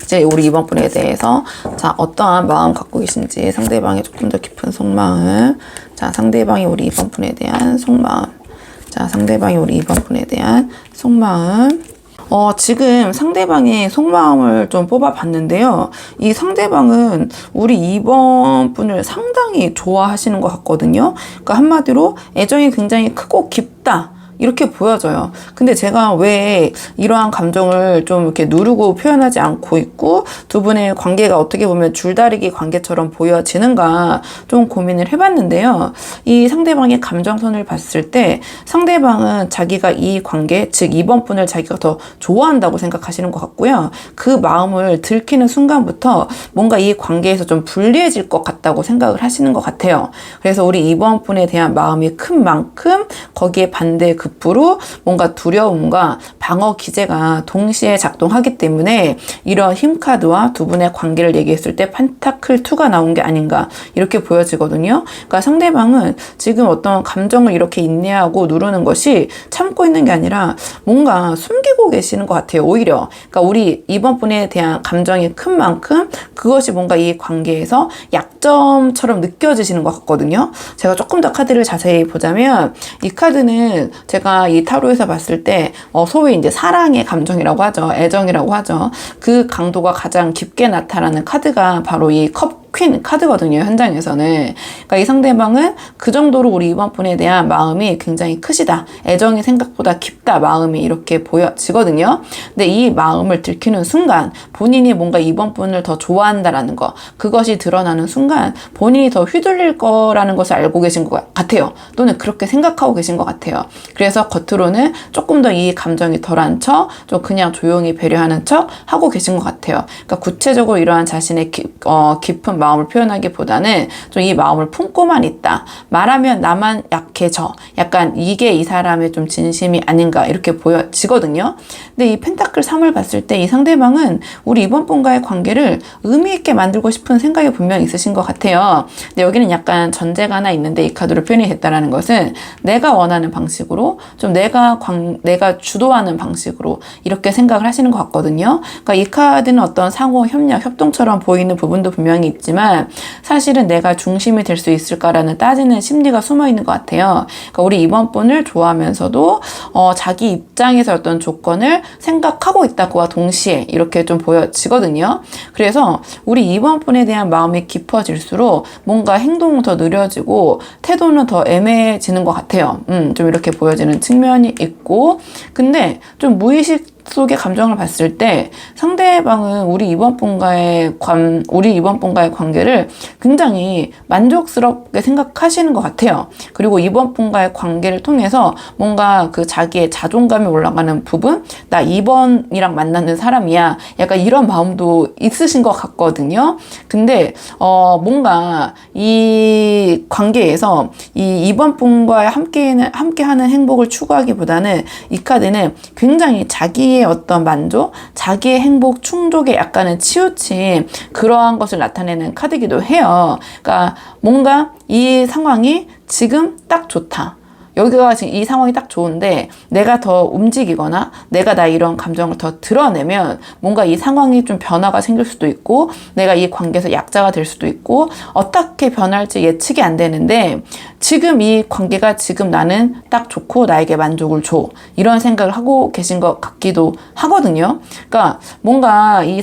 이제 우리 2번 분에 대해서 자, 어떠한 마음 갖고 계신지, 상대방의 조금 더 깊은 속마음. 자, 상대방이 우리 2번 분에 대한 속마음. 자, 상대방이 우리 2번 분에 대한 속마음. 지금 상대방의 속마음을 좀 뽑아봤는데요. 이 상대방은 우리 2번 분을 상당히 좋아하시는 것 같거든요. 그러니까 한마디로 애정이 굉장히 크고 깊다. 이렇게 보여져요. 근데 제가 왜 이러한 감정을 좀 이렇게 누르고 표현하지 않고 있고 두 분의 관계가 어떻게 보면 줄다리기 관계처럼 보여지는가 좀 고민을 해봤는데요. 이 상대방의 감정선을 봤을 때 상대방은 자기가 이 관계, 즉 이번 분을 자기가 더 좋아한다고 생각하시는 것 같고요. 그 마음을 들키는 순간부터 뭔가 이 관계에서 좀 불리해질 것 같다고 생각을 하시는 것 같아요. 그래서 우리 이번 분에 대한 마음이 큰 만큼 거기에 반대 급부로 뭔가 두려움과 방어 기제가 동시에 작동하기 때문에 이런 힘카드와 두 분의 관계를 얘기했을 때 펜타클 2가 나온 게 아닌가 이렇게 보여지거든요. 그러니까 상대방은 지금 어떤 감정을 이렇게 인내하고 누르는 것이 참고 있는 게 아니라 뭔가 숨기고 계시는 것 같아요. 오히려 그러니까 우리 이번 분에 대한 감정이 큰 만큼 그것이 뭔가 이 관계에서 약점처럼 느껴지시는 것 같거든요. 제가 조금 더 카드를 자세히 보자면 이 카드는 제가 이 타로에서 봤을 때 소위 이제 사랑의 감정이라고 하죠. 애정이라고 하죠. 그 강도가 가장 깊게 나타나는 카드가 바로 이 퀸 카드거든요. 현장에서는. 그러니까 이 상대방은 그 정도로 우리 이번 분에 대한 마음이 굉장히 크시다. 애정이 생각보다 깊다. 마음이 이렇게 보여지거든요. 근데 이 마음을 들키는 순간 본인이 뭔가 이번 분을 더 좋아한다라는 거, 그것이 드러나는 순간 본인이 더 휘둘릴 거라는 것을 알고 계신 것 같아요. 또는 그렇게 생각하고 계신 것 같아요. 그래서 겉으로는 조금 더 이 감정이 덜한 척, 좀 그냥 조용히 배려하는 척 하고 계신 것 같아요. 그러니까 구체적으로 이러한 자신의 깊은 마음을 표현하기보다는 좀 이 마음을 품고만 있다. 말하면 나만 약해져. 약간 이게 이 사람의 좀 진심이 아닌가 이렇게 보여지거든요. 근데 이 펜타클 3을 봤을 때 이 상대방은 우리 이번 분과의 관계를 의미 있게 만들고 싶은 생각이 분명히 있으신 것 같아요. 근데 여기는 약간 전제가 하나 있는데 이 카드로 표현이 됐다라는 것은 내가 원하는 방식으로 좀 내가 주도하는 방식으로 이렇게 생각을 하시는 것 같거든요. 그러니까 이 카드는 어떤 상호 협력, 협동처럼 보이는 부분도 분명히 있지만 사실은 내가 중심이 될 수 있을까라는 따지는 심리가 숨어 있는 것 같아요. 그러니까 우리 이번 분을 좋아하면서도 자기 입장에서 어떤 조건을 생각하고 있다고와 동시에 이렇게 좀 보여지거든요. 그래서 우리 이번 분에 대한 마음이 깊어질수록 뭔가 행동은 더 느려지고 태도는 더 애매해지는 것 같아요. 좀 이렇게 보여지는 측면이 있고, 근데 좀 무의식 속의 감정을 봤을 때 상대방은 우리 이번 분과의 관계를 굉장히 만족스럽게 생각하시는 것 같아요. 그리고 이번 분과의 관계를 통해서 뭔가 그 자기의 자존감이 올라가는 부분, 나 이번이랑 만나는 사람이야. 약간 이런 마음도 있으신 것 같거든요. 근데 뭔가 이 관계에서 이번 분과 함께하는 행복을 추구하기보다는 이 카드는 굉장히 자기의 어떤 만족, 자기의 행복, 충족에 약간은 치우친 그러한 것을 나타내는 카드이기도 해요. 그러니까 뭔가 이 상황이 지금 딱 좋다. 여기가 지금 이 상황이 딱 좋은데 내가 더 움직이거나 내가 나 이런 감정을 더 드러내면 뭔가 이 상황이 좀 변화가 생길 수도 있고 내가 이 관계에서 약자가 될 수도 있고 어떻게 변할지 예측이 안 되는데 지금 이 관계가 지금 나는 딱 좋고 나에게 만족을 줘. 이런 생각을 하고 계신 것 같기도 하거든요. 그러니까 뭔가 이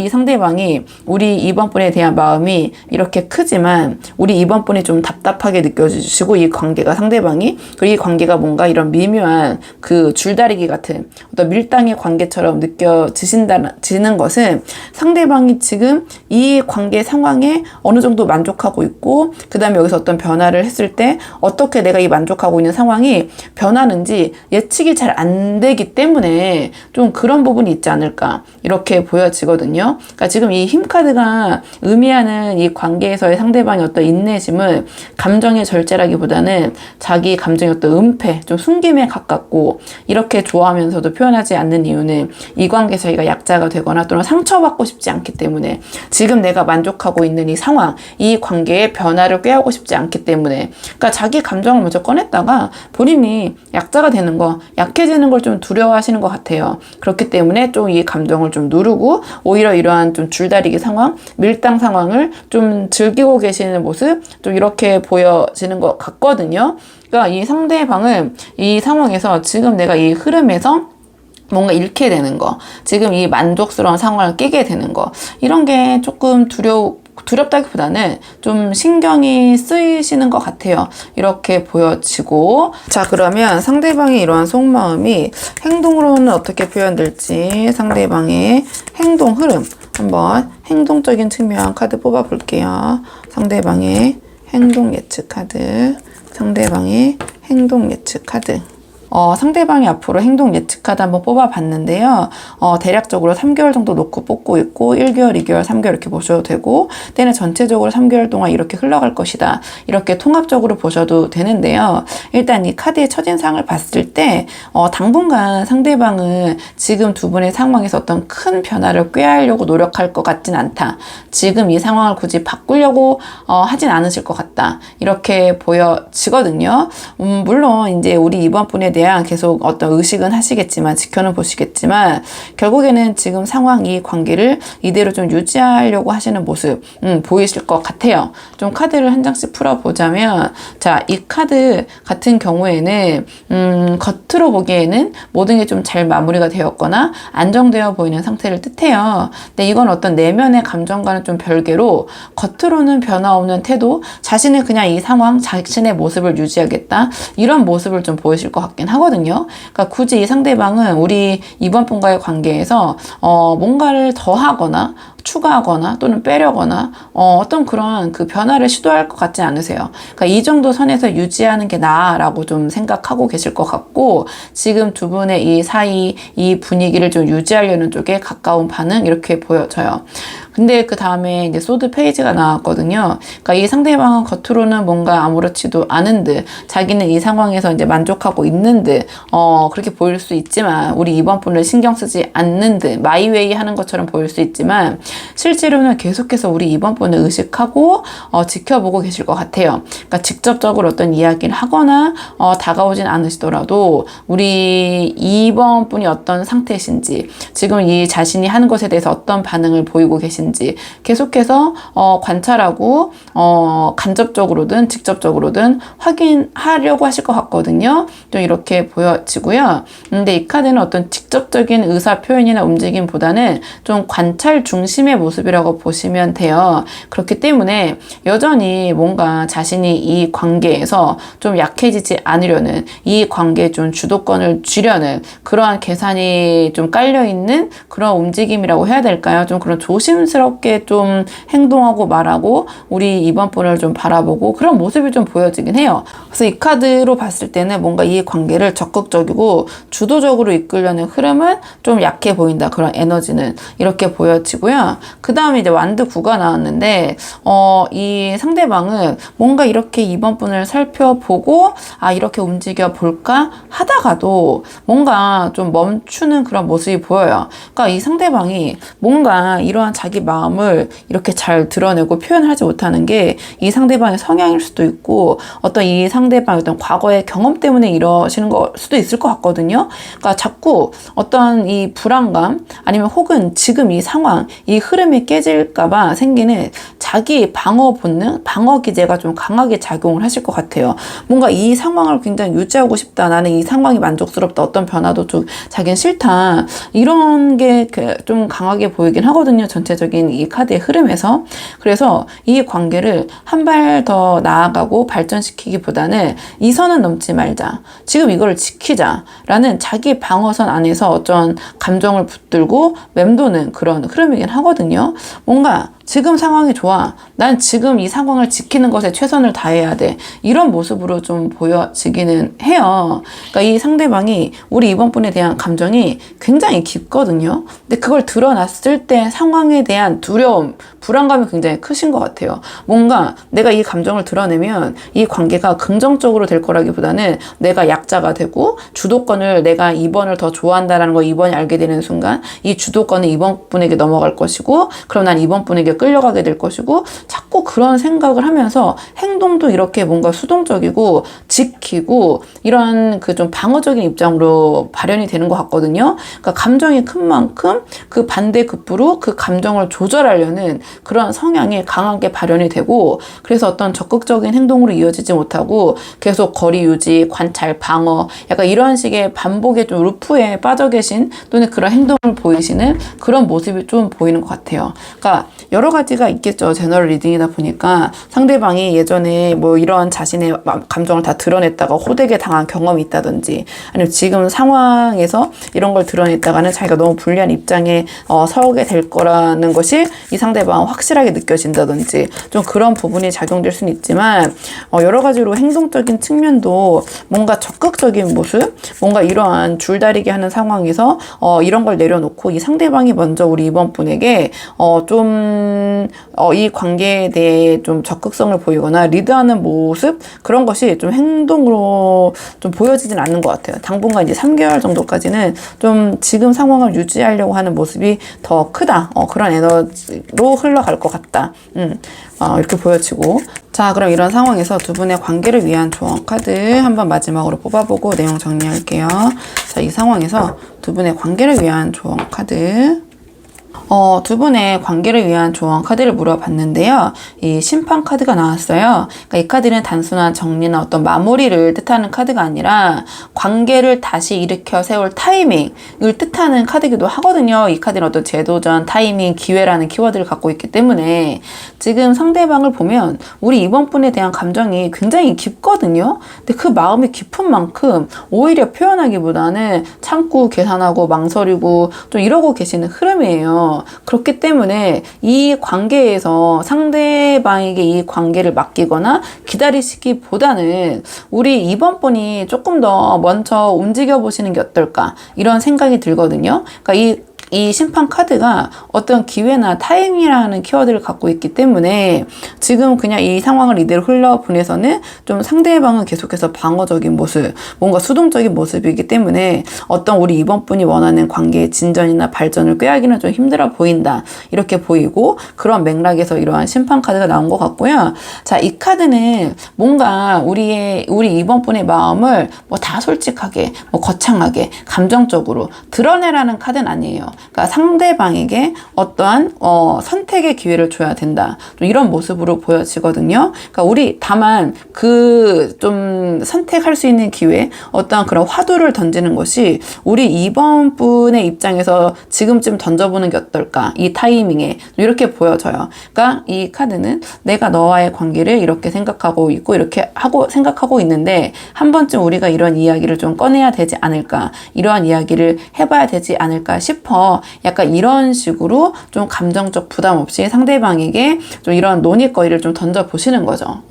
상대방이 우리 이번 분에 대한 마음이 이렇게 크지만 우리 이번 분이 좀 답답하게 느껴지시고 이 관계가 상대방이 그리고 이 관계가 뭔가 이런 미묘한 그 줄다리기 같은 어떤 밀당의 관계처럼 느껴지는 것은 상대방이 지금 이 관계 상황에 어느 정도 만족하고 있고 그 다음에 여기서 어떤 변화를 했을 때 어떻게 내가 이 만족하고 있는 상황이 변하는지 예측이 잘 안 되기 때문에 좀 그런 부분이 있지 않을까 이렇게 보여지거든요. 그러니까 지금 이 힘카드가 의미하는 이 관계에서의 상대방의 어떤 인내심은 감정의 절제라기보다는 자기 감정의 어떤 은폐, 좀 숨김에 가깝고 이렇게 좋아하면서도 표현하지 않는 이유는 이 관계에서 자기가 약자가 되거나 또는 상처받고 싶지 않기 때문에 지금 내가 만족하고 있는 이 상황, 이 관계의 변화를 꾀하고 싶지 않기 때문에 그러니까 자기 감정을 먼저 꺼냈다가 본인이 약자가 되는 거, 약해지는 걸 좀 두려워하시는 것 같아요. 그렇기 때문에 좀 이 감정을 좀 누르고 오히려 이러한 좀 줄다리기 상황, 밀당 상황을 좀 즐기고 계시는 모습 좀 이렇게 보여지는 것 같거든요. 그러니까 이 상대방은 이 상황에서 지금 내가 이 흐름에서 뭔가 잃게 되는 거, 지금 이 만족스러운 상황을 깨게 되는 거, 이런 게 조금 두렵다기보다는 좀 신경이 쓰이시는 것 같아요. 이렇게 보여지고, 자, 그러면 상대방의 이러한 속마음이 행동으로는 어떻게 표현될지 상대방의 행동 흐름 한번 행동적인 측면 카드 뽑아 볼게요. 상대방의 행동 예측 카드. 상대방의 행동 예측 카드. 상대방이 앞으로 행동 예측 카드 한번 뽑아봤는데요. 대략적으로 3개월 정도 놓고 뽑고 있고 1개월, 2개월, 3개월 이렇게 보셔도 되고 때는 전체적으로 3개월 동안 이렇게 흘러갈 것이다. 이렇게 통합적으로 보셔도 되는데요. 일단 이 카드의 첫인상을 봤을 때 당분간 상대방은 지금 두 분의 상황에서 어떤 큰 변화를 꾀하려고 노력할 것 같진 않다. 지금 이 상황을 굳이 바꾸려고 하진 않으실 것 같다. 이렇게 보여지거든요. 물론 이제 우리 이번 분에 대한 계속 어떤 의식은 하시겠지만 지켜는 보시겠지만 결국에는 지금 상황 이 관계를 이대로 좀 유지하려고 하시는 모습 보이실 것 같아요. 좀 카드를 한 장씩 풀어보자면 자, 이 카드 같은 경우에는 겉으로 보기에는 모든 게 좀 잘 마무리가 되었거나 안정되어 보이는 상태를 뜻해요. 근데 이건 어떤 내면의 감정과는 좀 별개로 겉으로는 변화 없는 태도, 자신은 그냥 이 상황, 자신의 모습을 유지하겠다 이런 모습을 좀 보이실 것 같긴 하거든요. 그러니까 굳이 이 상대방은 우리 이번 분과의 관계에서 뭔가를 더하거나 추가하거나 또는 빼려거나 어떤 그런 그 변화를 시도할 것 같지 않으세요. 그러니까 이 정도 선에서 유지하는 게 나아라고 좀 생각하고 계실 것 같고 지금 두 분의 이 사이 이 분위기를 좀 유지하려는 쪽에 가까운 반응 이렇게 보여져요. 근데 그 다음에 이제 소드 페이지가 나왔거든요. 그러니까 이 상대방은 겉으로는 뭔가 아무렇지도 않은 듯 자기는 이 상황에서 이제 만족하고 있는 듯 그렇게 보일 수 있지만 우리 이번 분을 신경 쓰지 않는 듯 마이웨이 하는 것처럼 보일 수 있지만 실제로는 계속해서 우리 이번 분을 의식하고 지켜보고 계실 것 같아요. 그러니까 직접적으로 어떤 이야기를 하거나 다가오진 않으시더라도 우리 이번 분이 어떤 상태신지 지금 이 자신이 하는 것에 대해서 어떤 반응을 보이고 계신지 계속해서 관찰하고 간접적으로든 직접적으로든 확인하려고 하실 것 같거든요. 좀 이렇게 보여지고요. 근데 이 카드는 어떤 직접적인 의사 표현이나 움직임보다는 좀 관찰 중심의 모습이라고 보시면 돼요. 그렇기 때문에 여전히 뭔가 자신이 이 관계에서 좀 약해지지 않으려는 이 관계에 좀 주도권을 쥐려는 그러한 계산이 좀 깔려있는 그런 움직임이라고 해야 될까요? 좀 그런 조심스럽게 좀 행동하고 말하고 우리 이번 분을 좀 바라보고 그런 모습이 좀 보여지긴 해요. 그래서 이 카드로 봤을 때는 뭔가 이 관계를 적극적이고 주도적으로 이끌려는 흐름은 좀 약해 보인다. 그런 에너지는 이렇게 보여지고요. 그 다음에 이제 완드 9가 나왔는데 이 상대방은 뭔가 이렇게 이번 분을 살펴보고 이렇게 움직여 볼까 하다가도 뭔가 좀 멈추는 그런 모습이 보여요. 그러니까 이 상대방이 뭔가 이러한 자기 마음을 이렇게 잘 드러내고 표현하지 못하는 게 이 상대방의 성향일 수도 있고 어떤 이 상대방의 어떤 과거의 경험 때문에 이러시는 걸 수도 있을 것 같거든요. 그러니까 자꾸 어떤 이 불안감 아니면 혹은 지금 이 상황, 이 흐름이 깨질까봐 생기는 자기 방어 본능, 방어 기제가 좀 강하게 작용을 하실 것 같아요. 뭔가 이 상황을 굉장히 유지하고 싶다. 나는 이 상황이 만족스럽다. 어떤 변화도 좀 자기는 싫다. 이런 게 좀 강하게 보이긴 하거든요. 전체적인 이 카드의 흐름에서. 그래서 이 관계를 한 발 더 나아가고 발전시키기보다는 이 선은 넘지 말자. 지금 이걸 지키자라는 자기 방어선 안에서 어떤 감정을 붙들고 맴도는 그런 흐름이긴 하거든요. 뭔가 지금 상황이 좋아. 난 지금 이 상황을 지키는 것에 최선을 다해야 돼. 이런 모습으로 좀 보여지기는 해요. 그러니까 이 상대방이 우리 이번 분에 대한 감정이 굉장히 깊거든요. 근데 그걸 드러났을 때 상황에 대한 두려움, 불안감이 굉장히 크신 것 같아요. 뭔가 내가 이 감정을 드러내면 이 관계가 긍정적으로 될 거라기보다는 내가 약자가 되고 주도권을 내가 이번을 더 좋아한다라는 걸 이번이 알게 되는 순간 이 주도권은 이번 분에게 넘어갈 것이고 그럼 난 이번 분에게 끌려가게 될 것이고 자꾸 그런 생각을 하면서 행동도 이렇게 뭔가 수동적이고 지키고 이런 그 좀 방어적인 입장으로 발현이 되는 것 같거든요. 그러니까 감정이 큰 만큼 그 반대급부로 그 감정을 조절하려는 그런 성향이 강하게 발현이 되고 그래서 어떤 적극적인 행동으로 이어지지 못하고 계속 거리 유지, 관찰, 방어 약간 이런 식의 반복의 좀 루프에 빠져 계신 또는 그런 행동을 보이시는 그런 모습이 좀 보이는 것 같아요. 그러니까 여러 가지가 있겠죠. 제너럴 리딩이다 보니까 상대방이 예전에 뭐 이런 자신의 감정을 다 드러냈다가 호되게 당한 경험이 있다든지, 아니면 지금 상황에서 이런 걸 드러냈다가는 자기가 너무 불리한 입장에 서게 될 거라는 것이 이 상대방은 확실하게 느껴진다든지, 좀 그런 부분이 작용될 수는 있지만, 여러 가지로 행동적인 측면도 뭔가 적극적인 모습, 뭔가 이러한 줄다리기 하는 상황에서 이런 걸 내려놓고 이 상대방이 먼저 우리 이번 분에게 이 관계에 대해 좀 적극성을 보이거나 리드하는 모습, 그런 것이 좀 행동으로 좀 보여지진 않는 것 같아요. 당분간 이제 3개월 정도까지는 좀 지금 상황을 유지하려고 하는 모습이 더 크다. 그런 에너지로 흘러갈 것 같다. 이렇게 보여지고. 자, 그럼 이런 상황에서 두 분의 관계를 위한 조언 카드 한번 마지막으로 뽑아보고 내용 정리할게요. 자, 이 상황에서 두 분의 관계를 위한 조언 카드. 두 분의 관계를 위한 조언 카드를 물어봤는데요. 이 심판 카드가 나왔어요. 그러니까 이 카드는 단순한 정리나 어떤 마무리를 뜻하는 카드가 아니라 관계를 다시 일으켜 세울 타이밍을 뜻하는 카드이기도 하거든요. 이 카드는 어떤 재도전, 타이밍, 기회라는 키워드를 갖고 있기 때문에 지금 상대방을 보면 우리 이번 분에 대한 감정이 굉장히 깊거든요. 근데 그 마음이 깊은 만큼 오히려 표현하기보다는 참고 계산하고 망설이고 좀 이러고 계시는 흐름이에요. 그렇기 때문에 이 관계에서 상대방에게 이 관계를 맡기거나 기다리시기보다는 우리 이번 분이 조금 더 먼저 움직여 보시는 게 어떨까, 이런 생각이 들거든요. 그러니까 이 심판 카드가 어떤 기회나 타임이라는 키워드를 갖고 있기 때문에 지금 그냥 이 상황을 이대로 흘러보내서는 좀 상대방은 계속해서 방어적인 모습, 뭔가 수동적인 모습이기 때문에 어떤 우리 이번 분이 원하는 관계의 진전이나 발전을 꾀하기는 좀 힘들어 보인다, 이렇게 보이고, 그런 맥락에서 이러한 심판 카드가 나온 것 같고요. 자, 이 카드는 뭔가 우리 이번 분의 마음을 뭐 다 솔직하게, 뭐 거창하게, 감정적으로 드러내라는 카드는 아니에요. 그러니까 상대방에게 어떠한 선택의 기회를 줘야 된다, 좀 이런 모습으로 보여지거든요. 그러니까 우리 다만 좀 선택할 수 있는 기회, 어떠한 그런 화두를 던지는 것이 우리 이번 분의 입장에서 지금쯤 던져보는 게 어떨까, 이 타이밍에 이렇게 보여져요. 그러니까 이 카드는 내가 너와의 관계를 이렇게 생각하고 있고 이렇게 생각하고 있는데 한 번쯤 우리가 이런 이야기를 좀 꺼내야 되지 않을까, 이러한 이야기를 해봐야 되지 않을까 싶어. 약간 이런 식으로 좀 감정적 부담 없이 상대방에게 좀 이런 논의거리를 좀 던져보시는 거죠.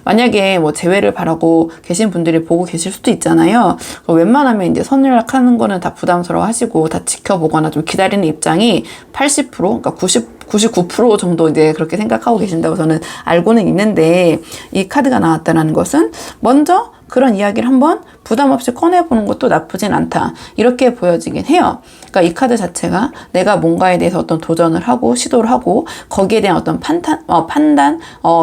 만약에 뭐 재회를 바라고 계신 분들이 보고 계실 수도 있잖아요. 웬만하면 이제 선연락하는 거는 다 부담스러워 하시고 다 지켜보거나 좀 기다리는 입장이 80%, 그러니까 99% 정도 이제 그렇게 생각하고 계신다고 저는 알고는 있는데, 이 카드가 나왔다는 것은 먼저 그런 이야기를 한번 부담 없이 꺼내보는 것도 나쁘진 않다, 이렇게 보여지긴 해요. 그러니까 이 카드 자체가 내가 뭔가에 대해서 어떤 도전을 하고 시도를 하고 거기에 대한 어떤 판단,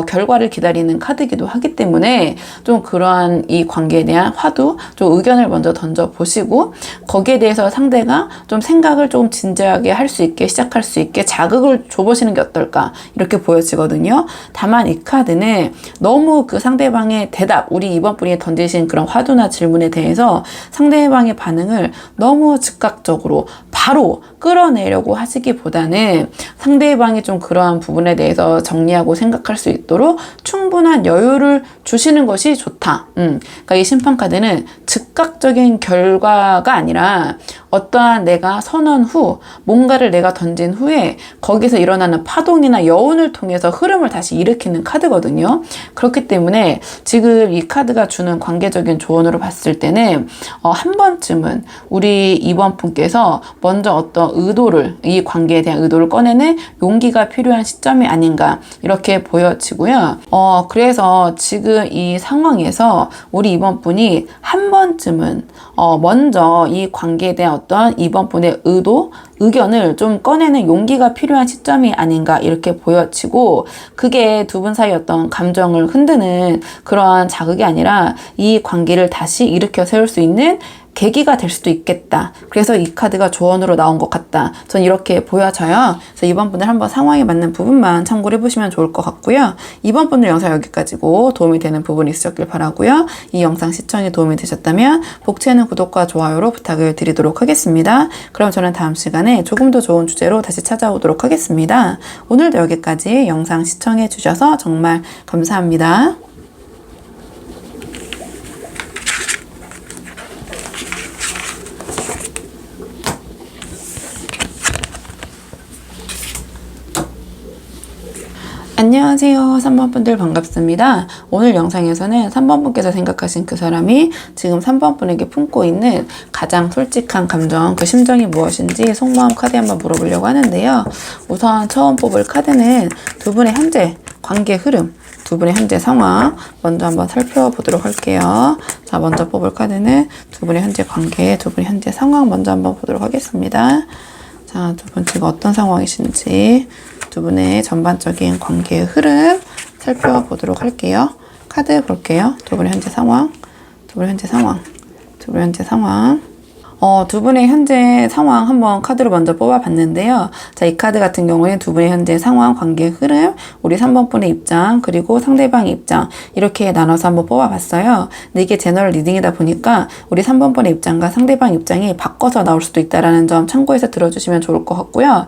결과를 기다리는 카드이기도 하기 때문에 좀 그러한 이 관계에 대한 화두, 좀 의견을 먼저 던져보시고 거기에 대해서 상대가 좀 생각을 좀 진지하게 할 수 있게, 시작할 수 있게 자극을 줘보시는 게 어떨까, 이렇게 보여지거든요. 다만 이 카드는 너무 그 상대방의 대답, 우리 이번 분이 던지신 그런 화두나 질문에 대해서 상대방의 반응을 너무 즉각적으로 바로 끌어내려고 하시기보다는 상대방이 좀 그러한 부분에 대해서 정리하고 생각할 수 있도록 충분한 여유를 주시는 것이 좋다. 그러니까 이 심판 카드는 즉각적인 결과가 아니라 어떠한 내가 선언 후, 뭔가를 내가 던진 후에 거기서 일어나는 파동이나 여운을 통해서 흐름을 다시 일으키는 카드거든요. 그렇기 때문에 지금 이 카드가 주는 관계적인 조언으로 봤을 때는 한 번쯤은 우리 이번 분께서 먼저 어떤 의도를, 이 관계에 대한 의도를 꺼내는 용기가 필요한 시점이 아닌가, 이렇게 보여지고요. 그래서 지금 이 상황에서 우리 이번 분이 한 번쯤은 먼저 이 관계에 대한 어떤 이번 분의 의견을 좀 꺼내는 용기가 필요한 시점이 아닌가, 이렇게 보여지고, 그게 두 분 사이 어떤 감정을 흔드는 그러한 자극이 아니라 이 관계를 다시 일으켜 세울 수 있는 계기가 될 수도 있겠다. 그래서 이 카드가 조언으로 나온 것 같다. 전 이렇게 보여져요. 그래서 이번 분들 한번 상황에 맞는 부분만 참고를 해보시면 좋을 것 같고요. 이번 분들 영상 여기까지고 도움이 되는 부분이 있으셨길 바라고요. 이 영상 시청에 도움이 되셨다면 복채는 구독과 좋아요로 부탁을 드리도록 하겠습니다. 그럼 저는 다음 시간에 조금 더 좋은 주제로 다시 찾아오도록 하겠습니다. 오늘도 여기까지 영상 시청해 주셔서 정말 감사합니다. 안녕하세요. 3번 분들 반갑습니다. 오늘 영상에서는 3번 분께서 생각하신 그 사람이 지금 3번 분에게 품고 있는 가장 솔직한 감정, 그 심정이 무엇인지 속마음 카드 한번 물어보려고 하는데요. 우선 처음 뽑을 카드는 두 분의 현재 관계 흐름, 두 분의 현재 상황 먼저 한번 살펴보도록 할게요. 자, 먼저 뽑을 카드는 두 분의 현재 관계, 두 분의 현재 상황 먼저 한번 보도록 하겠습니다. 자, 두 분 지금 어떤 상황이신지 두 분의 전반적인 관계의 흐름 살펴보도록 할게요. 카드 볼게요. 두 분의 현재 상황, 두 분의 현재 상황, 두 분의 현재 상황. 두 분의 현재 상황 한번 카드로 먼저 뽑아봤는데요. 자, 이 카드 같은 경우에 두 분의 현재 상황, 관계의 흐름, 우리 3번 분의 입장, 그리고 상대방의 입장 이렇게 나눠서 한번 뽑아봤어요. 근데 이게 제너럴 리딩이다 보니까 우리 3번 분의 입장과 상대방 입장이 바꿔서 나올 수도 있다는 점 참고해서 들어주시면 좋을 것 같고요.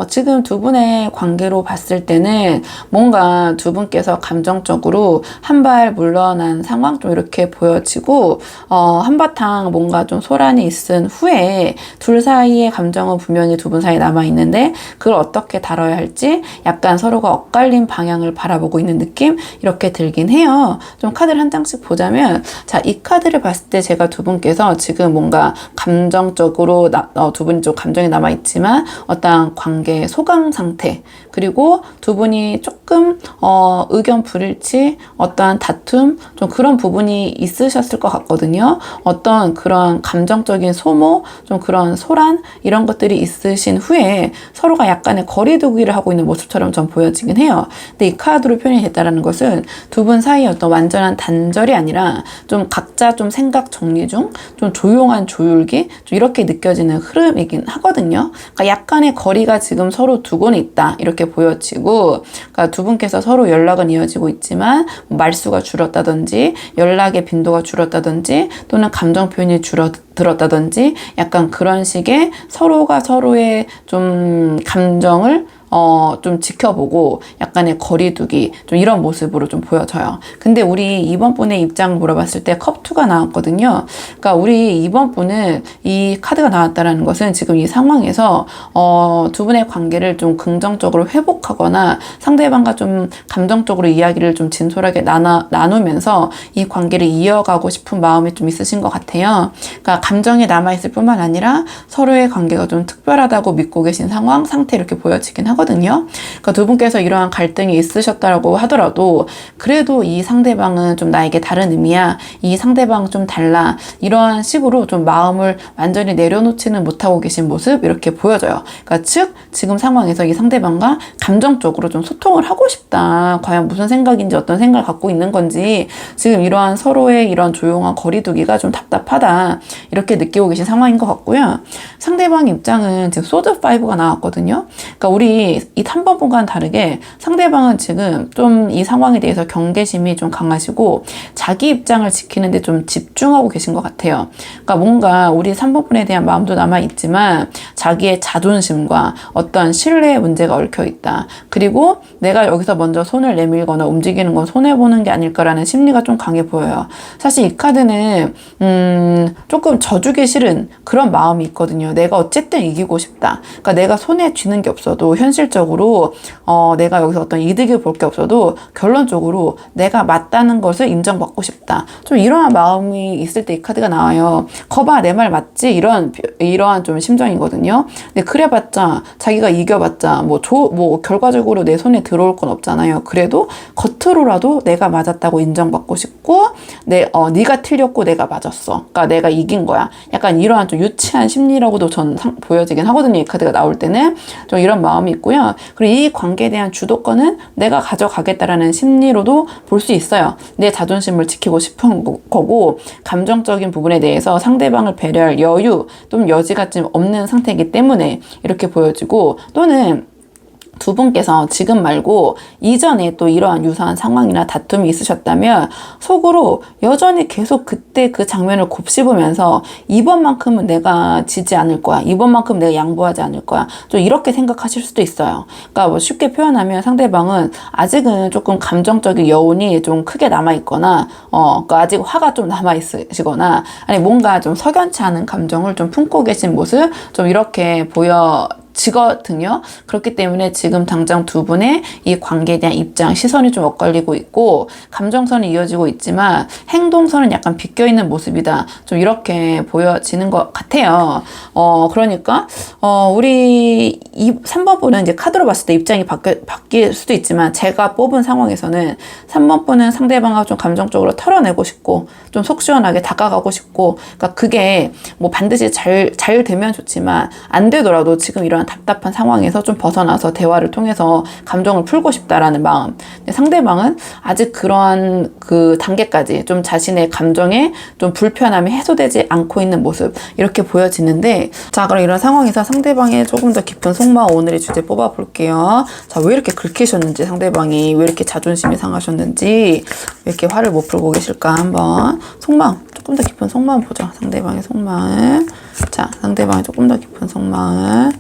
지금 두 분의 관계로 봤을 때는 뭔가 두 분께서 감정적으로 한 발 물러난 상황 좀 이렇게 보여지고, 한바탕 뭔가 좀 소란이 있은 후에 둘 사이의 감정은 분명히 두 분 사이에 남아있는데 그걸 어떻게 다뤄야 할지 약간 서로가 엇갈린 방향을 바라보고 있는 느낌? 이렇게 들긴 해요. 좀 카드를 한 장씩 보자면, 자, 이 카드를 봤을 때 제가 두 분께서 지금 뭔가 감정적으로 두 분이 좀 감정이 남아있지만 어떤 관계 소강 상태, 그리고 두 분이 조금 의견 불일치, 어떠한 다툼, 좀 그런 부분이 있으셨을 것 같거든요. 어떤 그런 감정적인 소모, 좀 그런 소란 이런 것들이 있으신 후에 서로가 약간의 거리두기를 하고 있는 모습처럼 좀 보여지긴 해요. 근데 이 카드로 표현이 됐다는 것은 두 분 사이에 어떤 완전한 단절이 아니라 좀 각자 좀 생각 정리 중 좀 조용한 조율기 좀 이렇게 느껴지는 흐름이긴 하거든요. 그러니까 약간의 거리가 지금 서로 두고는 있다 이렇게 보여지고, 그러니까 두 분께서 서로 연락은 이어지고 있지만 말수가 줄었다든지 연락의 빈도가 줄었다든지 또는 감정 표현이 줄어들었다든지 약간 그런 식의 서로가 서로의 좀 감정을 좀 지켜보고 약간의 거리두기 좀 이런 모습으로 좀 보여져요. 근데 우리 2번 분의 입장을 물어봤을 때 컵2가 나왔거든요. 그러니까 우리 2번 분은 이 카드가 나왔다는 것은 지금 이 상황에서 두 분의 관계를 좀 긍정적으로 회복하거나 상대방과 좀 감정적으로 이야기를 좀 진솔하게 나누면서 이 관계를 이어가고 싶은 마음이 좀 있으신 것 같아요. 그러니까 감정이 남아있을 뿐만 아니라 서로의 관계가 좀 특별하다고 믿고 계신 상황, 상태 이렇게 보여지긴 하거든요. 그러니까 두 분께서 이러한 갈등이 있으셨다고 하더라도 그래도 이 상대방은 좀 나에게 다른 의미야, 이 상대방은 좀 달라, 이러한 식으로 좀 마음을 완전히 내려놓지는 못하고 계신 모습 이렇게 보여져요. 그러니까 즉 지금 상황에서 이 상대방과 감정적으로 좀 소통을 하고 싶다, 과연 무슨 생각인지 어떤 생각을 갖고 있는 건지 지금 이러한 서로의 이런 조용한 거리두기가 좀 답답하다 이렇게 느끼고 계신 상황인 것 같고요. 상대방 입장은 지금 소드 5가 나왔거든요. 그러니까 우리 이 3번 분과는 다르게 상대방은 지금 좀 이 상황에 대해서 경계심이 좀 강하시고 자기 입장을 지키는데 좀 집중하고 계신 것 같아요. 그러니까 뭔가 우리 3번 분에 대한 마음도 남아있지만 자기의 자존심과 어떤 신뢰의 문제가 얽혀 있다. 그리고 내가 여기서 먼저 손을 내밀거나 움직이는 건 손해보는 게 아닐까라는 심리가 좀 강해 보여요. 사실 이 카드는 조금 져주기 싫은 그런 마음이 있거든요. 내가 어쨌든 이기고 싶다. 그러니까 내가 손에 쥐는 게 없어도 현실적으로 내가 여기서 어떤 이득을 볼 게 없어도 결론적으로 내가 맞다는 것을 인정받고 싶다. 좀 이러한 마음이 있을 때 이 카드가 나와요. 거봐, 내 말 맞지? 이러한 좀 심정이거든요. 근데 그래봤자 자기가 이겨봤자 뭐 결과적으로 내 손에 들어올 건 없잖아요. 그래도 겉으로라도 내가 맞았다고 인정받고 싶고 네가 틀렸고 내가 맞았어. 그러니까 내가 이긴 거야. 약간 이러한 좀 유치한 심리라고도 전 보여지긴 하거든요. 이 카드가 나올 때는 좀 이런 마음이 있고요. 그리고 이 관계에 대한 주도권은 내가 가져가겠다라는 심리로도 볼 수 있어요. 내 자존심을 지키고 싶은 거고 감정적인 부분에 대해서 상대방을 배려할 여유 또는 여지가 좀 없는 상태이기 때문에 이렇게 보여지고, 또는 두 분께서 지금 말고 이전에 또 이러한 유사한 상황이나 다툼이 있으셨다면 속으로 여전히 계속 그때 그 장면을 곱씹으면서 이번만큼은 내가 지지 않을 거야, 이번만큼 내가 양보하지 않을 거야, 좀 이렇게 생각하실 수도 있어요. 그러니까 뭐 쉽게 표현하면 상대방은 아직은 조금 감정적인 여운이 좀 크게 남아있거나 그러니까 아직 화가 좀 남아있으시거나 아니 뭔가 좀 석연치 않은 감정을 좀 품고 계신 모습 좀 이렇게 지거든요. 그렇기 때문에 지금 당장 두 분의 이 관계에 대한 입장, 시선이 좀 엇갈리고 있고 감정선이 이어지고 있지만 행동선은 약간 비껴있는 모습이다. 좀 이렇게 보여지는 것 같아요. 그러니까 우리 3번 분은 이제 카드로 봤을 때 입장이 바뀔 수도 있지만 제가 뽑은 상황에서는 3번 분은 상대방과 좀 감정적으로 털어내고 싶고 좀 속 시원하게 다가가고 싶고, 그러니까 그게 뭐 반드시 잘 되면 좋지만 안 되더라도 지금 이런 답답한 상황에서 좀 벗어나서 대화를 통해서 감정을 풀고 싶다라는 마음. 근데 상대방은 아직 그러한 그 단계까지 좀 자신의 감정에 좀 불편함이 해소되지 않고 있는 모습, 이렇게 보여지는데, 자, 그럼 이런 상황에서 상대방의 조금 더 깊은 속마음 오늘의 주제 뽑아볼게요. 자, 왜 이렇게 긁히셨는지, 상대방이 왜 이렇게 자존심이 상하셨는지, 왜 이렇게 화를 못 풀고 계실까 한번 속마음, 조금 더 깊은 속마음 보자. 상대방의 속마음. 자, 상대방의 조금 더 깊은 속마음.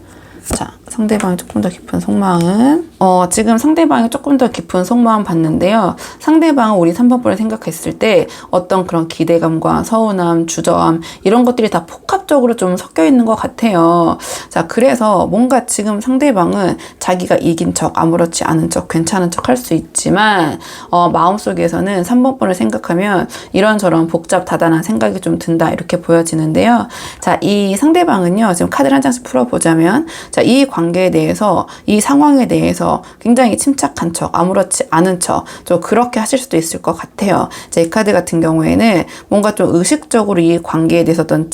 자, 상대방의 조금 더 깊은 속마음. 지금 상대방의 조금 더 깊은 속마음 봤는데요. 상대방은 우리 3번 분을 생각했을 때 어떤 그런 기대감과 서운함, 주저함, 이런 것들이 다 복합적으로 좀 섞여 있는 것 같아요. 자, 그래서 뭔가 지금 상대방은 자기가 이긴 척, 아무렇지 않은 척, 괜찮은 척 할 수 있지만, 마음속에서는 3번 분을 생각하면 이런저런 복잡 다단한 생각이 좀 든다, 이렇게 보여지는데요. 자, 이 상대방은요, 지금 카드를 한 장씩 풀어보자면, 자, 이 관계에 대해서, 이 상황에 대해서 굉장히 침착한 척, 아무렇지 않은 척, 좀 그렇게 하실 수도 있을 것 같아요. 자, 이 카드 같은 경우에는 뭔가 좀 의식적으로 이 관계에 대해서 어떤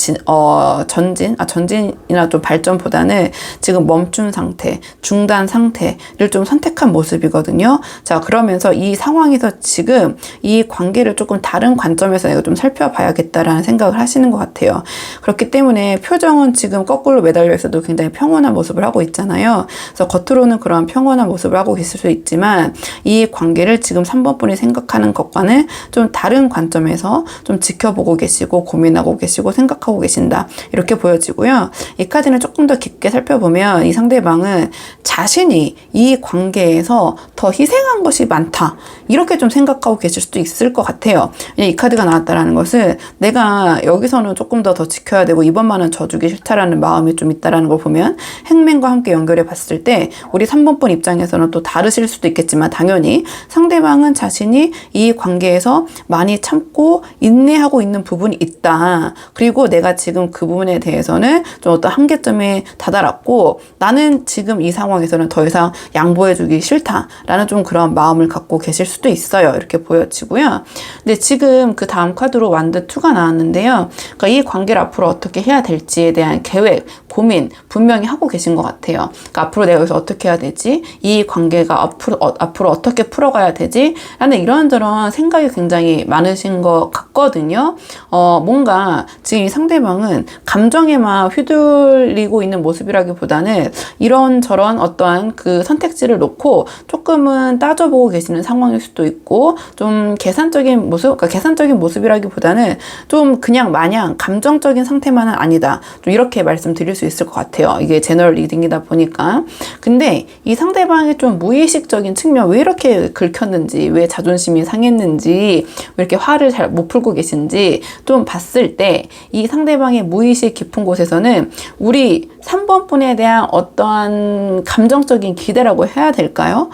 전진이나 좀 발전보다는 지금 멈춘 상태, 중단 상태를 좀 선택한 모습이거든요. 자, 그러면서 이 상황에서 지금 이 관계를 조금 다른 관점에서 내가 좀 살펴봐야겠다라는 생각을 하시는 것 같아요. 그렇기 때문에 표정은 지금 거꾸로 매달려 있어도 굉장히 평온한 모습을 하고 있잖아요. 그래서 겉으로는 그런 평온한 모습을 하고 있을 수 있지만 이 관계를 지금 3번 분이 생각하는 것과는 좀 다른 관점에서 좀 지켜보고 계시고 고민하고 계시고 생각하고 계신다, 이렇게 보여지고요. 이 카드는 조금 더 깊게 살펴보면 이 상대방은 자신이 이 관계에서 더 희생한 것이 많다, 이렇게 좀 생각하고 계실 수도 있을 것 같아요. 이 카드가 나왔다라는 것은 내가 여기서는 조금 더 지켜야 되고 이번만은 져주기 싫다라는 마음이 좀 있다라는 걸 보면 행맨과 함께 연결해 봤을 때 우리 3번 분 입장에서는 또 다르실 수도 있겠지만, 당연히 상대방은 자신이 이 관계에서 많이 참고 인내하고 있는 부분이 있다. 그리고 내가 지금 그 부분에 대해서는 좀 어떤 한계점에 다다랐고 나는 지금 이 상황에서는 더 이상 양보해주기 싫다라는 좀 그런 마음을 갖고 계실 수도 있어요. 이렇게 보여지고요. 근데 지금 그 다음 카드로 완드 2가 나왔는데요. 그러니까 이 관계를 앞으로 어떻게 해야 될지에 대한 계획, 고민 분명히 하고 계신 것 같아요. 그러니까 앞으로 내가 여기서 어떻게 해야 되지? 이 관계가 앞으로 어떻게 풀어가야 되지? 라는 이런저런 생각이 굉장히 많으신 것 같거든요. 뭔가 지금 이 상대방은 감정에만 휘둘리고 있는 모습이라기보다는 이런저런 어떠한 그 선택지를 놓고 조금은 따져보고 계시는 상황일 수도 있고, 좀 계산적인 모습, 그러니까 계산적인 모습이라기보다는 좀 그냥 마냥 감정적인 상태만은 아니다, 좀 이렇게 말씀드릴 수 있을 것 같아요. 이게 제너럴 리딩이다 보니까. 근데 이 상대방의 좀 무의식적인 측면, 왜 이렇게 긁혔는지, 왜 자존심이 상했는지, 왜 이렇게 화를 잘 못 풀고 계신지 좀 봤을 때 이 상대방의 무의식 깊은 곳에서는 우리 3번 분에 대한 어떠한 감정적인 기대라고 해야 될까요?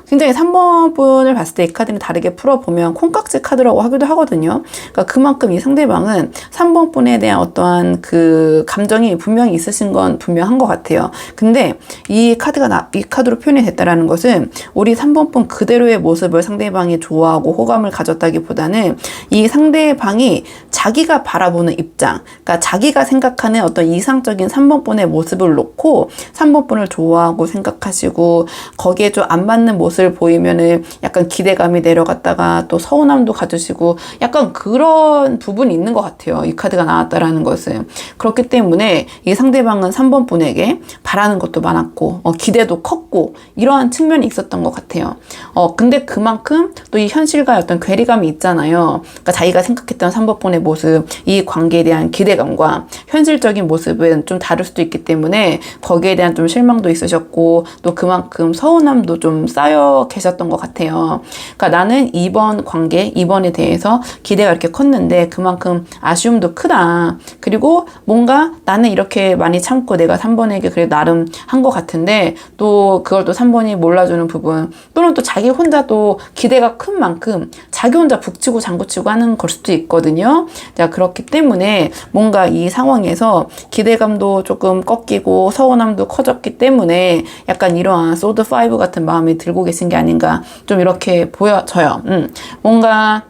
굉장히 3번 분을 봤을 때 이 카드는 다르게 풀어보면 콩깍지 카드라고 하기도 하거든요. 그러니까 그만큼 이 상대방은 3번 분에 대한 어떠한 그 감정이 분명히 있으신 건 분명한 것 같아요. 근데 이 카드로 표현이 됐다라는 것은 우리 3번 분 그대로의 모습을 상대방이 좋아하고 호감을 가졌다기보다는 이 상대방이 자기가 바라보는 입장, 그러니까 자기가 생각하는 어떤 이상적인 3번 분의 모습을 놓고 3번 분을 좋아하고 생각하시고, 거기에 좀 안 맞는 모습을 보이면은 약간 기대감이 내려갔다가 또 서운함도 가지시고, 약간 그런 부분이 있는 것 같아요. 이 카드가 나왔다라는 것은. 그렇기 때문에 이 상대방은 3번 분에게 바라는 것도 많았고, 기대도 컸고, 이러한 측면이 있었던 것 같아요. 근데 그만큼 또 이 현실과 어떤 괴리감이 있잖아요. 그러니까 자기가 생각했던 3번 분의 모습, 이 관계에 대한 기대감과 현실적인 모습은 좀 다를 수도 있기 때문에 거기에 대한 좀 실망도 있으셨고 또 그만큼 서운함도 좀 쌓여 계셨던 것 같아요. 그러니까 나는 이번 관계, 이번에 대해서 기대가 이렇게 컸는데 그만큼 아쉬움도 크다. 그리고 뭔가 나는 이렇게 많이 참고 내가 3번에게 그래 나름 한 것 같은데 또 그걸 또 3번이 몰라주는 부분 또는 또 자기 혼자 또 기대가 큰 만큼 자기 혼자 북치고 장구치고 하는 걸 수도 있거든요. 자, 그렇기 때문에 뭔가 이 상황에서 기대감도 조금 꺾이고 서운함도 커졌기 때문에 약간 이러한 소드 5 같은 마음이 들고 계신 게 아닌가 좀 이렇게 보여져요. 뭔가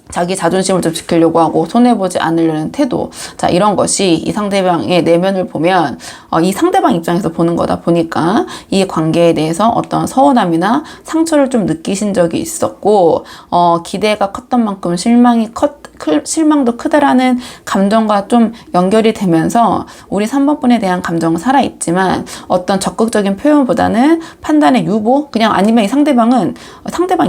자기 자존심을 좀 지키려고 하고 손해보지 않으려는 태도. 자, 이런 것이 이 상대방의 내면을 보면 이 상대방 입장에서 보는 거다 보니까 이 관계에 대해서 어떤 서운함이나 상처를 좀 느끼신 적이 있었고 기대가 컸던 만큼 실망도 크다라는 감정과 좀 연결이 되면서 우리 3번 분에 대한 감정은 살아있지만 어떤 적극적인 표현보다는 판단의 유보 그냥 아니면 이 상대방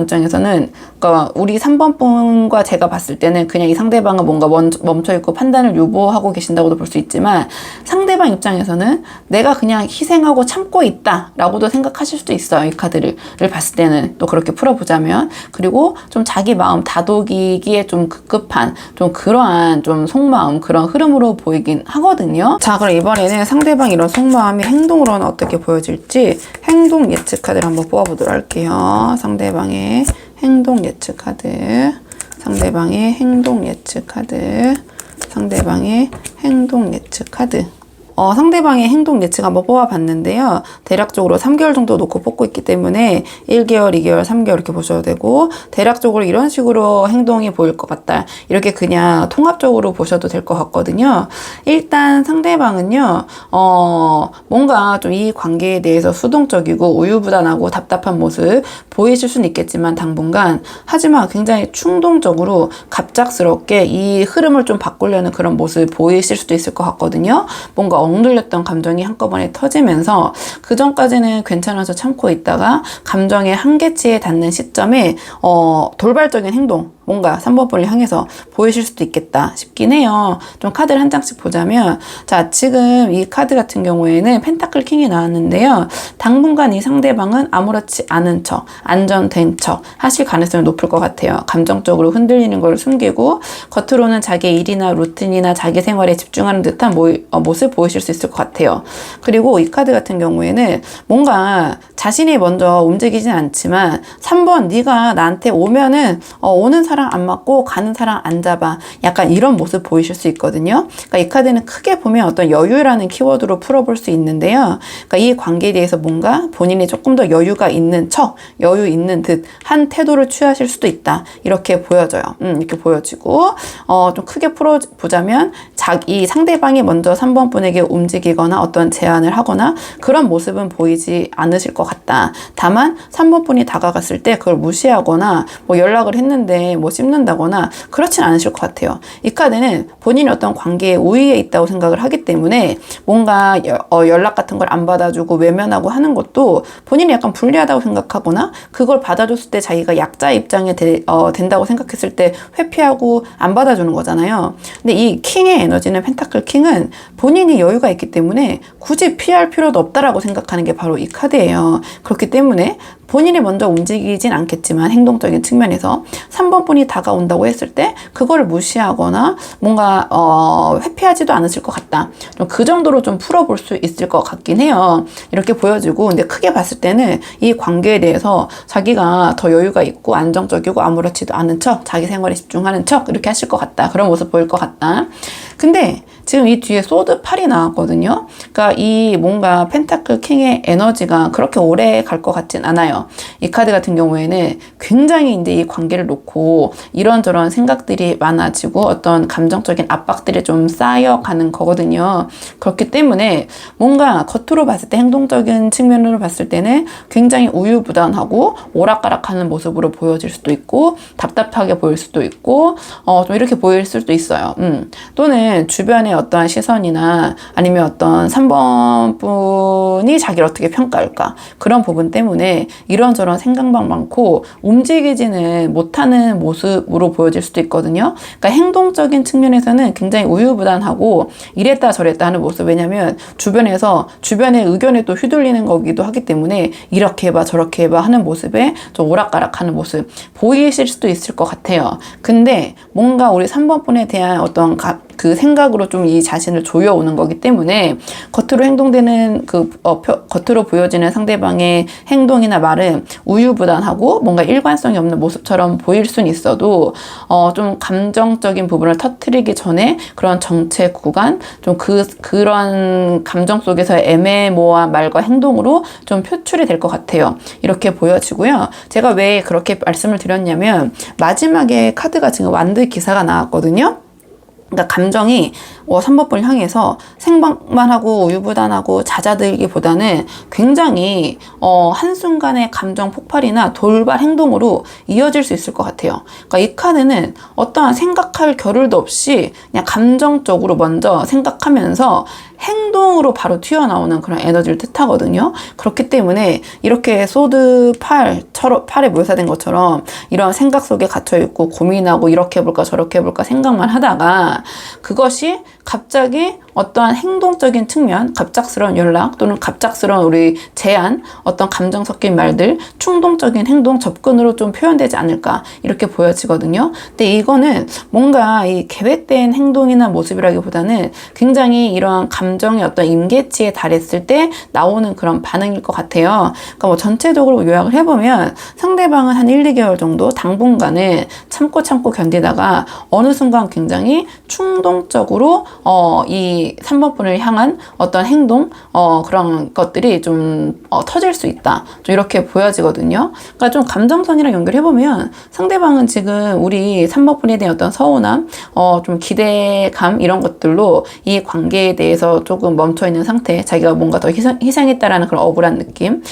입장에서는 그러니까 우리 3번 분과 제가 봤을 때는 그냥 이 상대방은 뭔가 멈춰있고 판단을 유보하고 계신다고도 볼 수 있지만 상대방 입장에서는 내가 그냥 희생하고 참고 있다 라고도 생각하실 수도 있어요. 이 카드를 봤을 때는 또 그렇게 풀어보자면 그리고 좀 자기 마음 다독이기에 좀 급급한 좀 그러한 좀 속마음 그런 흐름으로 보이긴 하거든요. 자, 그럼 이번에는 상대방 이런 속마음이 행동으로는 어떻게 보여질지 행동 예측 카드를 한번 뽑아보도록 할게요. 상대방의 행동 예측 카드, 상대방의 행동 예측 카드, 상대방의 행동 예측 카드. 상대방의 행동 예측 한번 뽑아봤는데요. 대략적으로 3개월 정도 놓고 뽑고 있기 때문에 1개월, 2개월, 3개월 이렇게 보셔도 되고 대략적으로 이런 식으로 행동이 보일 것 같다. 이렇게 그냥 통합적으로 보셔도 될 것 같거든요. 일단 상대방은요. 뭔가 좀 이 관계에 대해서 수동적이고 우유부단하고 답답한 모습 보이실 수는 있겠지만 당분간 하지만 굉장히 충동적으로 갑작스럽게 이 흐름을 좀 바꾸려는 그런 모습 보이실 수도 있을 것 같거든요. 뭔가 억눌렸던 감정이 한꺼번에 터지면서 그 전까지는 괜찮아서 참고 있다가 감정의 한계치에 닿는 시점에 돌발적인 행동 뭔가 3번 분을 향해서 보이실 수도 있겠다 싶긴 해요. 좀 카드를 한 장씩 보자면 자, 지금 이 카드 같은 경우에는 펜타클 킹이 나왔는데요. 당분간 이 상대방은 아무렇지 않은 척, 안전된 척 하실 가능성이 높을 것 같아요. 감정적으로 흔들리는 걸 숨기고 겉으로는 자기 일이나 루틴이나 자기 생활에 집중하는 듯한 모습 보이실 수 있을 것 같아요. 그리고 이 카드 같은 경우에는 뭔가 자신이 먼저 움직이진 않지만 3번 네가 나한테 오면은 오는 사람 안 맞고 가는 사람 안 잡아 약간 이런 모습 보이실 수 있거든요. 그러니까 이 카드는 크게 보면 어떤 여유라는 키워드로 풀어볼 수 있는데요. 그러니까 이 관계에 대해서 뭔가 본인이 조금 더 여유가 있는 척 여유 있는 듯 한 태도를 취하실 수도 있다. 이렇게 보여져요. 이렇게 보여지고 좀 크게 풀어보자면 이 상대방이 먼저 3번 분에게 움직이거나 어떤 제안을 하거나 그런 모습은 보이지 않으실 것 같다. 다만 3번 분이 다가갔을 때 그걸 무시하거나 뭐 연락을 했는데 뭐 씹는다거나 그렇진 않으실 것 같아요. 이 카드는 본인이 어떤 관계에 우위에 있다고 생각을 하기 때문에 뭔가 연락 같은 걸 안 받아주고 외면하고 하는 것도 본인이 약간 불리하다고 생각하거나 그걸 받아줬을 때 자기가 약자 입장에 된다고 생각했을 때 회피하고 안 받아주는 거잖아요. 근데 이 킹의 에너지는 펜타클 킹은 본인이 여유가 있기 때문에 굳이 피할 필요도 없다라고 생각하는 게 바로 이 카드예요. 그렇기 때문에 본인이 먼저 움직이진 않겠지만 행동적인 측면에서 3번 분이 다가온다고 했을 때 그거를 무시하거나 뭔가 회피하지도 않으실 것 같다. 좀 그 정도로 좀 풀어볼 수 있을 것 같긴 해요. 이렇게 보여지고 근데 크게 봤을 때는 이 관계에 대해서 자기가 더 여유가 있고 안정적이고 아무렇지도 않은 척 자기 생활에 집중하는 척 이렇게 하실 것 같다. 그런 모습 보일 것 같다. 근데 지금 이 뒤에 소드 8이 나왔거든요. 그러니까 이 뭔가 펜타클 킹의 에너지가 그렇게 오래 갈 것 같진 않아요. 이 카드 같은 경우에는 굉장히 이제 이 관계를 놓고 이런저런 생각들이 많아지고 어떤 감정적인 압박들이 좀 쌓여가는 거거든요. 그렇기 때문에 뭔가 겉으로 봤을 때 행동적인 측면으로 봤을 때는 굉장히 우유부단하고 오락가락하는 모습으로 보여질 수도 있고 답답하게 보일 수도 있고 좀 이렇게 보일 수도 있어요. 또는 주변에 어떠한 시선이나 아니면 어떤 3번 분이 자기를 어떻게 평가할까, 그런 부분 때문에 이런저런 생각만 많고 움직이지는 못하는 모습으로 보여질 수도 있거든요. 그러니까 행동적인 측면에서는 굉장히 우유부단하고 이랬다 저랬다 하는 모습. 왜냐면 주변의 의견에 또 휘둘리는 거기도 하기 때문에 이렇게 해봐 저렇게 해봐 하는 모습에 좀 오락가락하는 모습 보이실 수도 있을 것 같아요. 근데 뭔가 우리 3번 분에 대한 어떤 그 생각으로 좀 이 자신을 조여오는 거기 때문에 겉으로 행동되는 겉으로 보여지는 상대방의 행동이나 말은 우유부단하고 뭔가 일관성이 없는 모습처럼 보일 수는 있어도 좀 감정적인 부분을 터뜨리기 전에 그런 정체 구간, 좀 그런 감정 속에서의 애매모호한 말과 행동으로 좀 표출이 될 것 같아요. 이렇게 보여지고요. 제가 왜 그렇게 말씀을 드렸냐면 마지막에 카드가 지금 완드 기사가 나왔거든요. 그러니까 감정이 3번분을 향해서 생각만 하고 우유부단하고 잦아들기보다는 굉장히 한순간의 감정 폭발이나 돌발 행동으로 이어질 수 있을 것 같아요. 그러니까 이 카드는 어떠한 생각할 겨를도 없이 그냥 감정적으로 먼저 생각하면서 행동으로 바로 튀어나오는 그런 에너지를 뜻하거든요. 그렇기 때문에 이렇게 소드 팔에 묘사된 것처럼 이런 생각 속에 갇혀있고 고민하고 이렇게 해볼까 저렇게 해볼까 생각만 하다가 그것이 갑자기 어떠한 행동적인 측면, 갑작스러운 연락 또는 갑작스러운 우리 제안, 어떤 감정 섞인 말들, 충동적인 행동, 접근으로 좀 표현되지 않을까 이렇게 보여지거든요. 근데 이거는 뭔가 이 계획된 행동이나 모습이라기보다는 굉장히 이러한 감정의 어떤 임계치에 달했을 때 나오는 그런 반응일 것 같아요. 그러니까 뭐 전체적으로 요약을 해보면 상대방은 한 1, 2개월 정도 당분간은 참고 견디다가 어느 순간 굉장히 충동적으로 이 3번 분을 향한 어떤 행동, 그런 것들이 좀 터질 수 있다. 좀 이렇게 보여지거든요. 그러니까 좀 감정선이랑 연결해보면 상대방은 지금 우리 3번 분에 대한 어떤 서운함, 좀 기대감 이런 것들로 이 관계에 대해서 조금 멈춰있는 상태, 자기가 뭔가 더 희생했다라는 그런 억울한 느낌,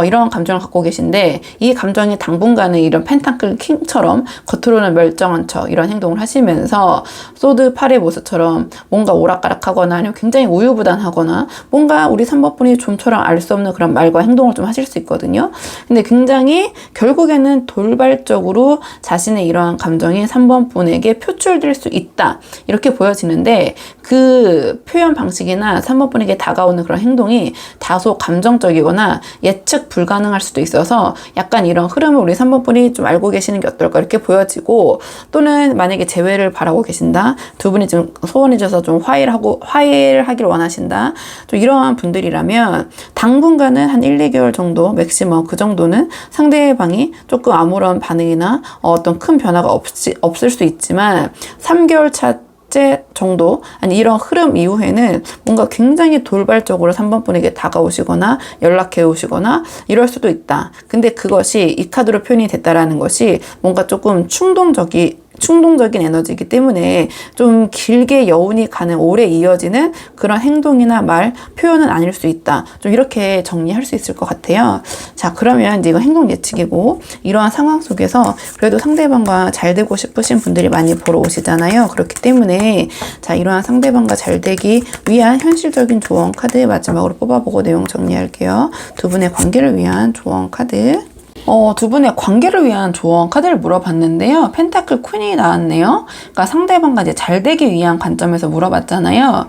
이런 감정을 갖고 계신데 이 감정이 당분간은 이런 펜타클 킹처럼 겉으로는 멀쩡한 척 이런 행동을 하시면서 소드 8의 모습처럼 뭔가 오락가락하거나 아니면 굉장히 우유부단하거나 뭔가 우리 3번 분이 좀처럼 알 수 없는 그런 말과 행동을 좀 하실 수 있거든요. 근데 굉장히 결국에는 돌발적으로 자신의 이러한 감정이 3번 분에게 표출될 수 있다. 이렇게 보여지는데 그 표현 방식이나 3번 분에게 다가오는 그런 행동이 다소 감정적이거나 예측 불가능할 수도 있어서 약간 이런 흐름을 우리 3번 분이 좀 알고 계시는 게 어떨까 이렇게 보여지고, 또는 만약에 재회를 바라고 계신다. 두 분이 좀 소원해져서 좀 화해하길 원하신다. 좀 이러한 분들이라면 당분간은 한 1, 2개월 정도 맥시멈 그 정도는 상대방이 조금 아무런 반응이나 어떤 큰 변화가 없을 수 있지만 3개월 차째 정도, 아니 이런 흐름 이후에는 뭔가 굉장히 돌발적으로 3번 분에게 다가오시거나 연락해 오시거나 이럴 수도 있다. 근데 그것이 이 카드로 표현이 됐다라는 것이 뭔가 조금 충동적인 에너지이기 때문에 좀 길게 여운이 가는, 오래 이어지는 그런 행동이나 말, 표현은 아닐 수 있다. 좀 이렇게 정리할 수 있을 것 같아요. 자, 그러면 이제 이거 행동 예측이고, 이러한 상황 속에서 그래도 상대방과 잘 되고 싶으신 분들이 많이 보러 오시잖아요. 그렇기 때문에 자, 이러한 상대방과 잘 되기 위한 현실적인 조언 카드 마지막으로 뽑아보고 내용 정리할게요. 두 분의 관계를 위한 조언 카드. 두 분의 관계를 위한 조언 카드를 물어봤는데요. 펜타클 퀸이 나왔네요. 그러니까 상대방과 이제 잘 되기 위한 관점에서 물어봤잖아요.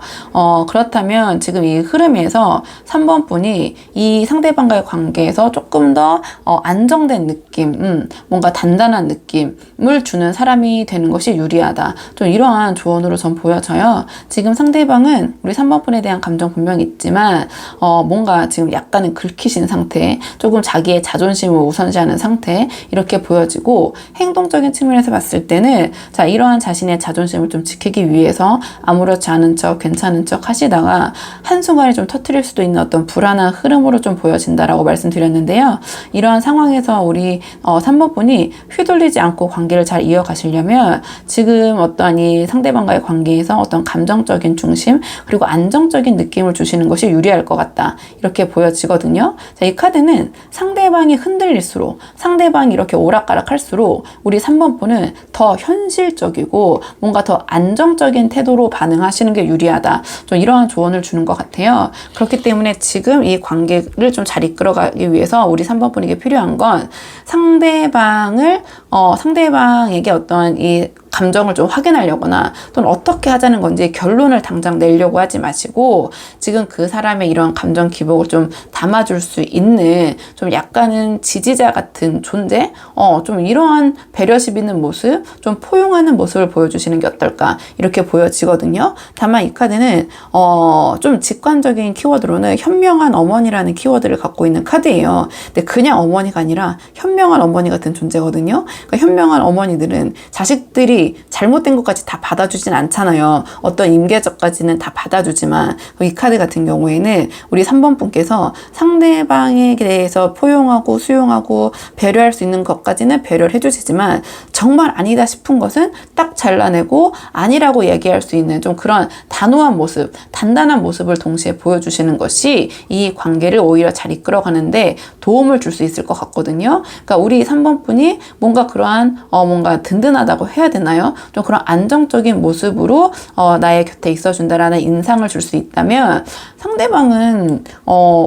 그렇다면 지금 이 흐름에서 3번 분이 이 상대방과의 관계에서 조금 더 안정된 느낌, 뭔가 단단한 느낌을 주는 사람이 되는 것이 유리하다. 좀 이러한 조언으로 전 보여져요. 지금 상대방은 우리 3번 분에 대한 감정 분명히 있지만 뭔가 지금 약간은 긁히신 상태, 조금 자기의 자존심을 우선시하는 상태, 이렇게 보여지고, 행동적인 측면에서 봤을 때는 자, 이러한 자신의 자존심을 좀 지키기 위해서 아무렇지 않은 척 괜찮은 척 하시다가 한순간에 좀 터뜨릴 수도 있는 어떤 불안한 흐름으로 좀 보여진다라고 말씀드렸는데요. 이러한 상황에서 우리 3번 분이 휘둘리지 않고 관계를 잘 이어가시려면 지금 어떤 이 상대방과의 관계에서 어떤 감정적인 중심 그리고 안정적인 느낌을 주시는 것이 유리할 것 같다. 이렇게 보여지거든요. 자, 이 카드는 상대방이 흔들릴 갈수록, 상대방이 이렇게 오락가락 할수록 우리 3번분은 더 현실적이고 뭔가 더 안정적인 태도로 반응하시는 게 유리하다. 좀 이러한 조언을 주는 것 같아요. 그렇기 때문에 지금 이 관계를 좀 잘 이끌어가기 위해서 우리 3번분에게 필요한 건 상대방에게 어떤 이 감정을 좀 확인하려거나 또는 어떻게 하자는 건지 결론을 당장 내려고 하지 마시고 지금 그 사람의 이런 감정 기복을 좀 담아줄 수 있는 좀 약간은 지지자 같은 존재? 좀 이러한 배려심 있는 모습, 좀 포용하는 모습을 보여주시는 게 어떨까 이렇게 보여지거든요. 다만 이 카드는 좀 직관적인 키워드로는 현명한 어머니라는 키워드를 갖고 있는 카드예요. 근데 그냥 어머니가 아니라 현명한 어머니 같은 존재거든요. 그러니까 현명한 어머니들은 자식들이 잘못된 것까지 다 받아주진 않잖아요. 어떤 임계적까지는 다 받아주지만 이 카드 같은 경우에는 우리 3번 분께서 상대방에 대해서 포용하고 수용하고 배려할 수 있는 것까지는 배려를 해주시지만 정말 아니다 싶은 것은 딱 잘라내고 아니라고 얘기할 수 있는 좀 그런 단호한 모습, 단단한 모습을 동시에 보여주시는 것이 이 관계를 오히려 잘 이끌어가는데 도움을 줄 수 있을 것 같거든요. 그러니까 우리 3번 분이 뭔가 그러한 뭔가 든든하다고 해야 되나요? 좀 그런 안정적인 모습으로 나의 곁에 있어준다라는 인상을 줄 수 있다면 상대방은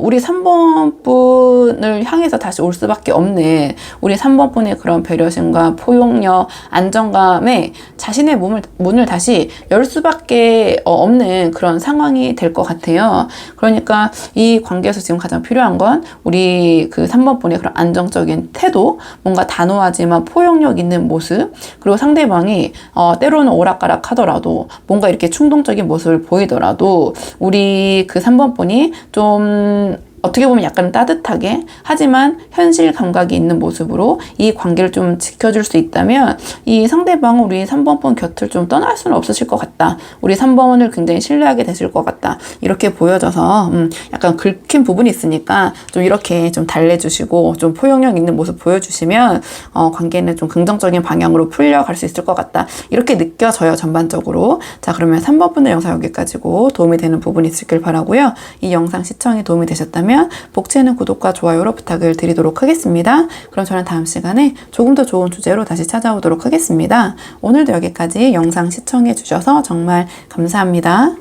우리 3번 분을 향해서 다시 올 수밖에 없는 우리 3번 분의 그런 배려심과 포용력, 안정감에 자신의 문을 다시 열 수밖에 없는 그런 상황이 될 것 같아요. 그러니까 이 관계에서 지금 가장 필요한 건 우리 그 3번 분의 그런 안정적인 태도, 뭔가 단호하지만 포용력 있는 모습, 그리고 상대방이 때로는 오락가락 하더라도 뭔가 이렇게 충동적인 모습을 보이더라도 우리 그 3번 분이 좀 어떻게 보면 약간 따뜻하게 하지만 현실 감각이 있는 모습으로 이 관계를 좀 지켜줄 수 있다면 이 상대방은 우리 3번분 곁을 좀 떠날 수는 없으실 것 같다. 우리 3번을 굉장히 신뢰하게 되실 것 같다. 이렇게 보여져서 약간 긁힌 부분이 있으니까 좀 이렇게 좀 달래주시고 좀 포용력 있는 모습 보여주시면 관계는 좀 긍정적인 방향으로 풀려갈 수 있을 것 같다. 이렇게 느껴져요, 전반적으로. 자, 그러면 3번분의 영상 여기까지고 도움이 되는 부분이 있을길 바라고요. 이 영상 시청이 도움이 되셨다면 복채는 구독과 좋아요로 부탁을 드리도록 하겠습니다. 그럼 저는 다음 시간에 조금 더 좋은 주제로 다시 찾아오도록 하겠습니다. 오늘도 여기까지 영상 시청해 주셔서 정말 감사합니다.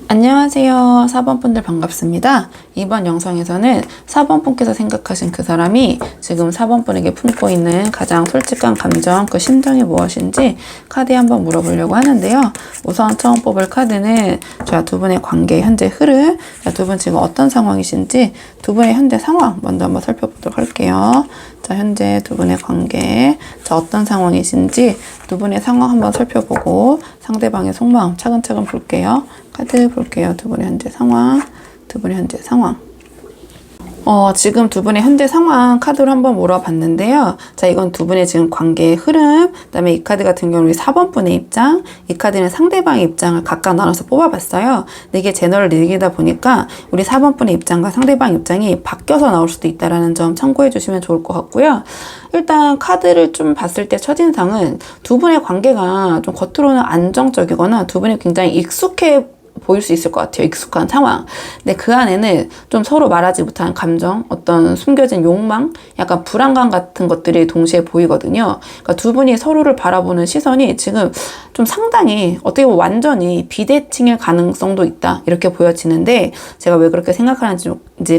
안녕하세요. 4번 분들 반갑습니다. 이번 영상에서는 4번 분께서 생각하신 그 사람이 지금 4번 분에게 품고 있는 가장 솔직한 감정, 그 심정이 무엇인지 카드에 한번 물어보려고 하는데요. 우선 처음 뽑을 카드는 자, 두 분의 관계 현재 흐름, 두 분 지금 어떤 상황이신지 두 분의 현재 상황 먼저 한번 살펴보도록 할게요. 자, 현재 두 분의 관계, 자, 어떤 상황이신지 두 분의 상황 한번 살펴보고 상대방의 속마음 차근차근 볼게요. 카드 볼게요. 두 분의 현재 상황, 두 분의 현재 상황. 지금 두 분의 현재 상황 카드로 한번 몰아봤는데요. 자, 이건 두 분의 지금 관계의 흐름, 그 다음에 이 카드 같은 경우는 4번 분의 입장, 이 카드는 상대방의 입장을 각각 나눠서 뽑아봤어요. 근데 이게 제너럴 리딩이다 보니까 우리 4번 분의 입장과 상대방 입장이 바뀌어서 나올 수도 있다는 점 참고해 주시면 좋을 것 같고요. 일단 카드를 좀 봤을 때 첫인상은 두 분의 관계가 좀 겉으로는 안정적이거나 두 분이 굉장히 익숙해 보일 수 있을 것 같아요. 익숙한 상황. 근데 그 안에는 좀 서로 말하지 못한 감정, 어떤 숨겨진 욕망, 약간 불안감 같은 것들이 동시에 보이거든요. 그러니까 두 분이 서로를 바라보는 시선이 지금 좀 상당히 어떻게 보면 완전히 비대칭일 가능성도 있다. 이렇게 보여지는데 제가 왜 그렇게 생각하는지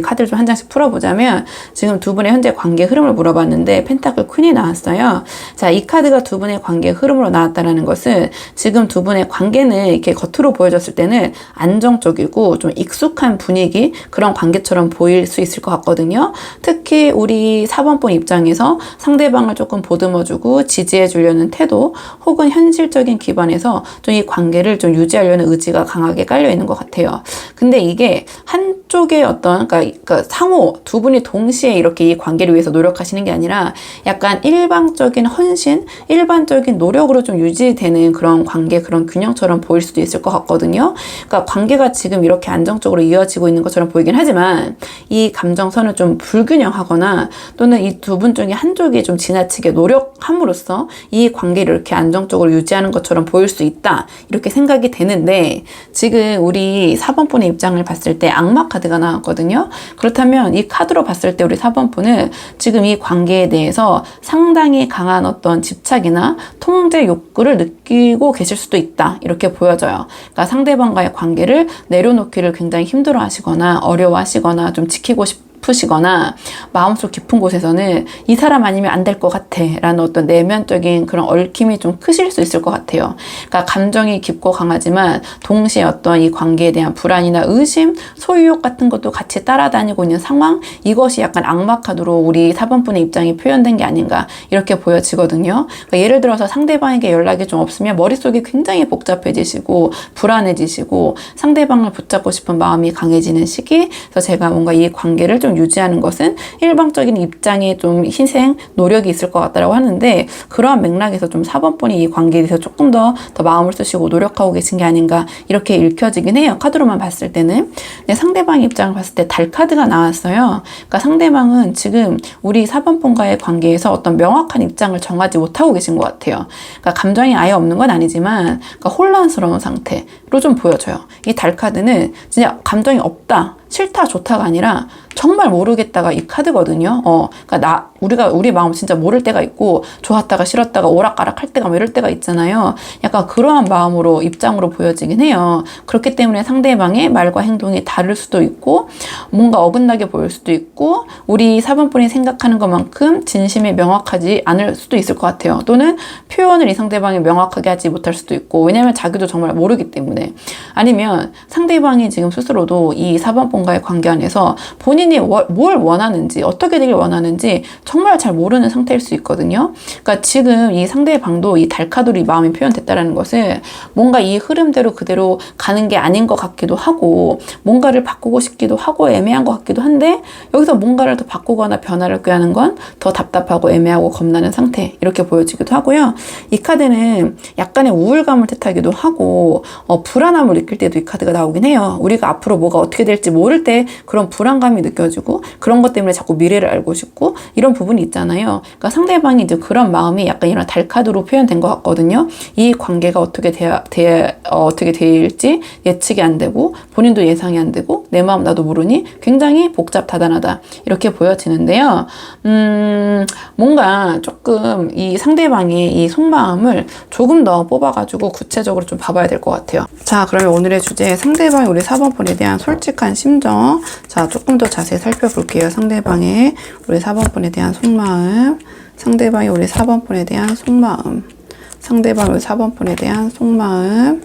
카드를 좀 한 장씩 풀어보자면 지금 두 분의 현재 관계 흐름을 물어봤는데 펜타클 퀸이 나왔어요. 자, 이 카드가 두 분의 관계 흐름으로 나왔다는 것은 지금 두 분의 관계는 이렇게 겉으로 보여졌을 때는 안정적이고 좀 익숙한 분위기 그런 관계처럼 보일 수 있을 것 같거든요. 특히 우리 4번분 입장에서 상대방을 조금 보듬어주고 지지해 주려는 태도 혹은 현실적인 기반에서 좀 이 관계를 좀 유지하려는 의지가 강하게 깔려 있는 것 같아요. 근데 이게 한 한쪽의 어떤 그러니까 상호 두 분이 동시에 이렇게 이 관계를 위해서 노력하시는 게 아니라 약간 일방적인 헌신, 일반적인 노력으로 좀 유지되는 그런 관계, 그런 균형처럼 보일 수도 있을 것 같거든요. 그러니까 관계가 지금 이렇게 안정적으로 이어지고 있는 것처럼 보이긴 하지만 이 감정선은 좀 불균형하거나 또는 이 두 분 중에 한쪽이 좀 지나치게 노력함으로써 이 관계를 이렇게 안정적으로 유지하는 것처럼 보일 수 있다, 이렇게 생각이 되는데, 지금 우리 4번 분의 입장을 봤을 때 악마 카드가 나왔거든요. 그렇다면 이 카드로 봤을 때 우리 4번 분은 지금 이 관계에 대해서 상당히 강한 어떤 집착이나 통제 욕구를 느끼고 계실 수도 있다, 이렇게 보여져요. 그러니까 상대방과의 관계를 내려놓기를 굉장히 힘들어 하시거나 어려워하시거나 좀 지키고 싶으시거나 마음속 깊은 곳에서는 이 사람 아니면 안 될 것 같아 라는 어떤 내면적인 그런 얽힘이 좀 크실 수 있을 것 같아요. 그러니까 감정이 깊고 강하지만 동시에 어떤 이 관계에 대한 불안이나 의심, 소유욕 같은 것도 같이 따라다니고 있는 상황, 이것이 약간 악마 카드로 우리 4번 분의 입장이 표현된 게 아닌가, 이렇게 보여지거든요. 그러니까 예를 들어서 상대방에게 연락이 좀 없으면 머릿속이 굉장히 복잡해지시고 불안해지시고 상대방을 붙잡고 싶은 마음이 강해지는 시기. 그래서 제가 뭔가 이 관계를 좀 유지하는 것은 일방적인 입장에 좀 희생, 노력이 있을 것 같다라고 하는데, 그러한 맥락에서 좀 4번 분이 이 관계에 대해서 조금 더 마음을 쓰시고 노력하고 계신 게 아닌가, 이렇게 읽혀지긴 해요. 카드로만 봤을 때는. 근데 상대방의 입장을 봤을 때 달 카드가 나왔어요. 그러니까 상대방은 지금 우리 4번 분과의 관계에서 어떤 명확한 입장을 정하지 못하고 계신 것 같아요. 그러니까 감정이 아예 없는 건 아니지만 그러니까 혼란스러운 상태로 좀 보여져요. 이 달 카드는 진짜 감정이 없다, 싫다, 좋다가 아니라 정말 모르겠다가 이 카드거든요. 그러니까 우리 마음 진짜 모를 때가 있고, 좋았다가 싫었다가 오락가락 할 때가 뭐 이럴 때가 있잖아요. 약간 그러한 마음으로, 입장으로 보여지긴 해요. 그렇기 때문에 상대방의 말과 행동이 다를 수도 있고, 뭔가 어긋나게 보일 수도 있고, 우리 4번 분이 생각하는 것만큼 진심이 명확하지 않을 수도 있을 것 같아요. 또는 표현을 이 상대방이 명확하게 하지 못할 수도 있고, 왜냐면 자기도 정말 모르기 때문에. 아니면 상대방이 지금 스스로도 이 4번 분과의 관계 안에서 본인이 뭘 원하는지, 어떻게 되길 원하는지 정말 잘 모르는 상태일 수 있거든요. 그러니까 지금 이 상대방도 이 달카드로 이 마음이 표현됐다는 것은 뭔가 이 흐름대로 그대로 가는 게 아닌 것 같기도 하고, 뭔가를 바꾸고 싶기도 하고 애매한 것 같기도 한데, 여기서 뭔가를 더 바꾸거나 변화를 꾀하는 건 더 답답하고 애매하고 겁나는 상태, 이렇게 보여지기도 하고요. 이 카드는 약간의 우울감을 뜻하기도 하고 불안함을 느낄 때도 이 카드가 나오긴 해요. 우리가 앞으로 뭐가 어떻게 될지 모를 때 그런 불안감이 느껴지고, 그런 것 때문에 자꾸 미래를 알고 싶고, 이런 부분이 있잖아요. 그러니까 상대방이 이제 그런 마음이 약간 이런 달카드로 표현된 것 같거든요. 이 관계가 어떻게 될지 예측이 안 되고, 본인도 예상이 안 되고, 내 마음 나도 모르니 굉장히 복잡다단하다, 이렇게 보여지는데요. 뭔가 조금 이 상대방의 이 속마음을 조금 더 뽑아가지고 구체적으로 좀 봐봐야 될 것 같아요. 자, 그러면 오늘의 주제, 상대방이 우리 4번 분에 대한 솔직한 심정. 자, 조금 더 자세히 살펴볼게요. 상대방의 우리 4번 분에 대한 속마음, 상대방이 우리 4번 분에 대한 속마음, 상대방이 우리 4번 분에 대한 속마음.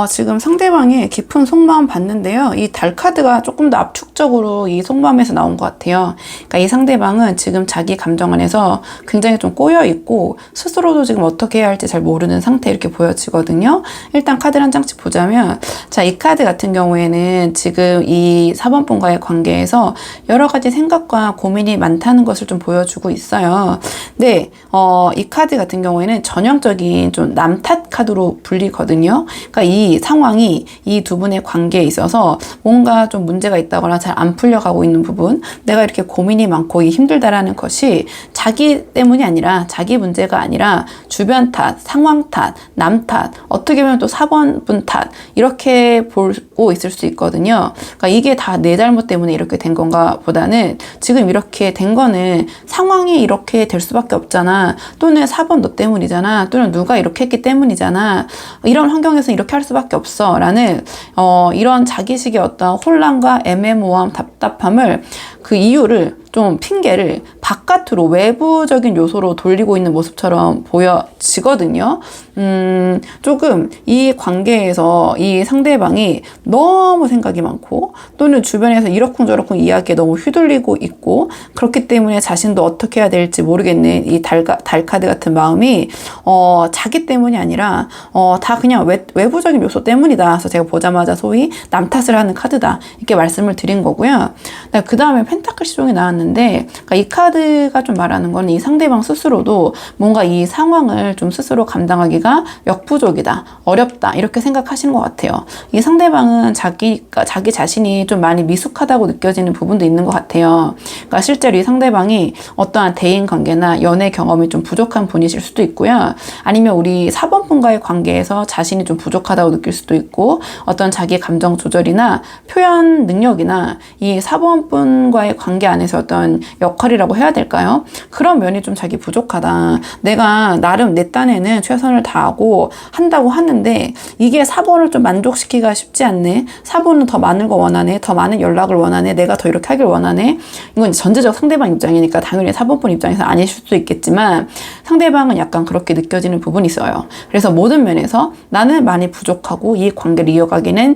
지금 상대방의 깊은 속마음 봤는데요. 이 달 카드가 조금 더 압축적으로 이 속마음에서 나온 것 같아요. 그러니까 이 상대방은 지금 자기 감정 안에서 굉장히 좀 꼬여 있고, 스스로도 지금 어떻게 해야 할지 잘 모르는 상태, 이렇게 보여지거든요. 일단 카드를 한 장씩 보자면, 자, 이 카드 같은 경우에는 지금 이 4번 분과의 관계에서 여러 가지 생각과 고민이 많다는 것을 좀 보여주고 있어요. 근데 이 카드 같은 경우에는 전형적인 좀 남 탓 카드로 불리거든요. 그러니까 이 상황이 이 두 분의 관계에 있어서 뭔가 좀 문제가 있다거나 잘 안 풀려가고 있는 부분, 내가 이렇게 고민이 많고 힘들다라는 것이 자기 때문이 아니라, 자기 문제가 아니라 주변 탓, 상황 탓, 남 탓, 어떻게 보면 또 4번 분 탓, 이렇게 보고 있을 수 있거든요. 그러니까 이게 다 내 잘못 때문에 이렇게 된 건가 보다는, 지금 이렇게 된 거는 상황이 이렇게 될 수밖에 없잖아, 또는 4번 너 때문이잖아, 또는 누가 이렇게 했기 때문이잖아, 이런 환경에서 이렇게 할 수밖에 없어 라는 이런 자기식의 어떤 혼란과 애매모호함, 답답함을, 그 이유를 좀 핑계를 바깥으로 외부적인 요소로 돌리고 있는 모습처럼 보여지거든요. 조금 이 관계에서 이 상대방이 너무 생각이 많고 또는 주변에서 이러쿵저러쿵 이야기에 너무 휘둘리고 있고 그렇기 때문에 자신도 어떻게 해야 될지 모르겠는 이 달카드 같은 마음이 자기 때문이 아니라 다 그냥 외부적인 요소 때문이다. 그래서 제가 보자마자 소위 남 탓을 하는 카드다. 이렇게 말씀을 드린 거고요. 그 다음에 펜타클 시종이 나왔는데 그러니까 이 카드가 좀 말하는 건 이 상대방 스스로도 뭔가 이 상황을 좀 스스로 감당하기가 역부족이다. 어렵다. 이렇게 생각하시는 것 같아요. 이 상대방은 자기 자신이 좀 많이 미숙하다고 느껴지는 부분도 있는 것 같아요. 그러니까 실제로 이 상대방이 어떠한 대인 관계나 연애 경험이 좀 부족한 분이실 수도 있고요. 아니면 우리 4번 분과의 관계에서 자신이 좀 부족하다고 느낄 수도 있고 어떤 자기 감정 조절이나 표현 능력이나 이 4번 분과의 관계 안에서 어떤 역할이라고 해야 될까요? 그런 면이 좀 자기 부족하다. 내가 나름 내 딴에는 최선을 다하고 한다고 하는데 이게 4번을 좀 만족시키기가 쉽지 않네. 4번은 더 많은 거 원하네. 더 많은 연락을 원하네. 내가 더 이렇게 하길 원하네. 이건 전제적 상대방 입장이니까 당연히 4번 분 입장에서 아닐 수도 있겠지만 상대방은 약간 그렇게 느껴지는 부분이 있어요. 그래서 모든 면에서 나는 많이 부족하고 이 관계를 이어가기는